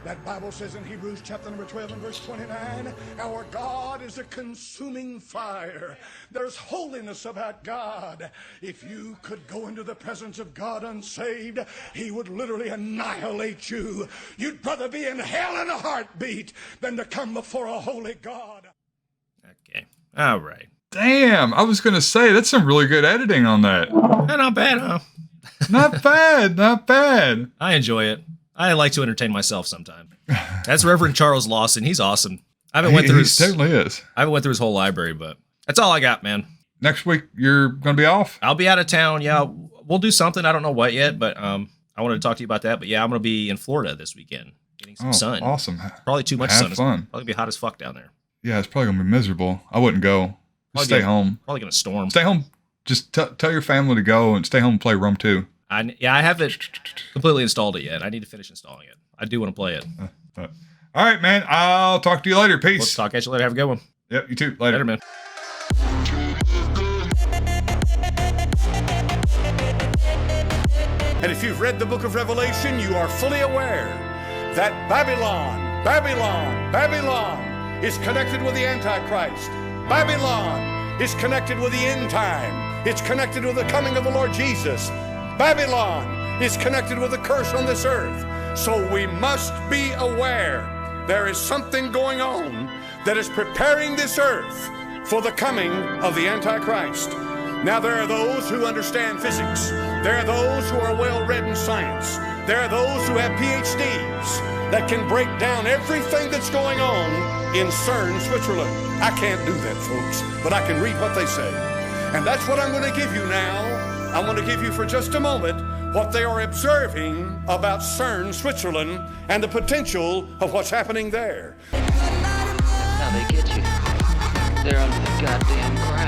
That Bible says in Hebrews chapter number 12 and verse 29, our God is a consuming fire. There's holiness about God. If you could go into the presence of God unsaved, he would literally annihilate you. You'd rather be in hell in a heartbeat than to come before a holy God. Okay. All right. Damn, I was going to say, that's some really good editing on that. Not bad, huh? Not bad, not bad. I enjoy it. I like to entertain myself sometime. That's Reverend Charles Lawson. He's awesome. I haven't went through his, certainly is. I haven't went through his whole library, but that's all I got, man. Next week, you're going to be off? I'll be out of town. Yeah, we'll do something. I don't know what yet, but I wanted to talk to you about that. But yeah, I'm going to be in Florida this weekend, getting some sun. Awesome. Probably too much Have sun. It's fun. probably be hot as fuck down there. Yeah, it's probably going to be miserable. I wouldn't go. Just stay home. Probably going to storm. Stay home. Just tell your family to go and stay home and play Rome 2. I haven't completely installed it yet. I need to finish installing it. I do want to play it. All right, man. I'll talk to you later. Peace. We'll talk at you later. Have a good one. Yep, you too. Later, man. And if you've read the book of Revelation, you are fully aware that Babylon is connected with the Antichrist. Babylon is connected with the end time. It's connected with the coming of the Lord Jesus. Babylon is connected with the curse on this earth. So we must be aware there is something going on that is preparing this earth for the coming of the Antichrist. Now, there are those who understand physics. There are those who are well-read in science. There are those who have PhDs that can break down everything that's going on in CERN, Switzerland. I can't do that, folks, but I can read what they say. And that's what I'm going to give you now. I'm going to give you for just a moment what they are observing about CERN, Switzerland, and the potential of what's happening there. Now they get you. They're under the goddamn ground.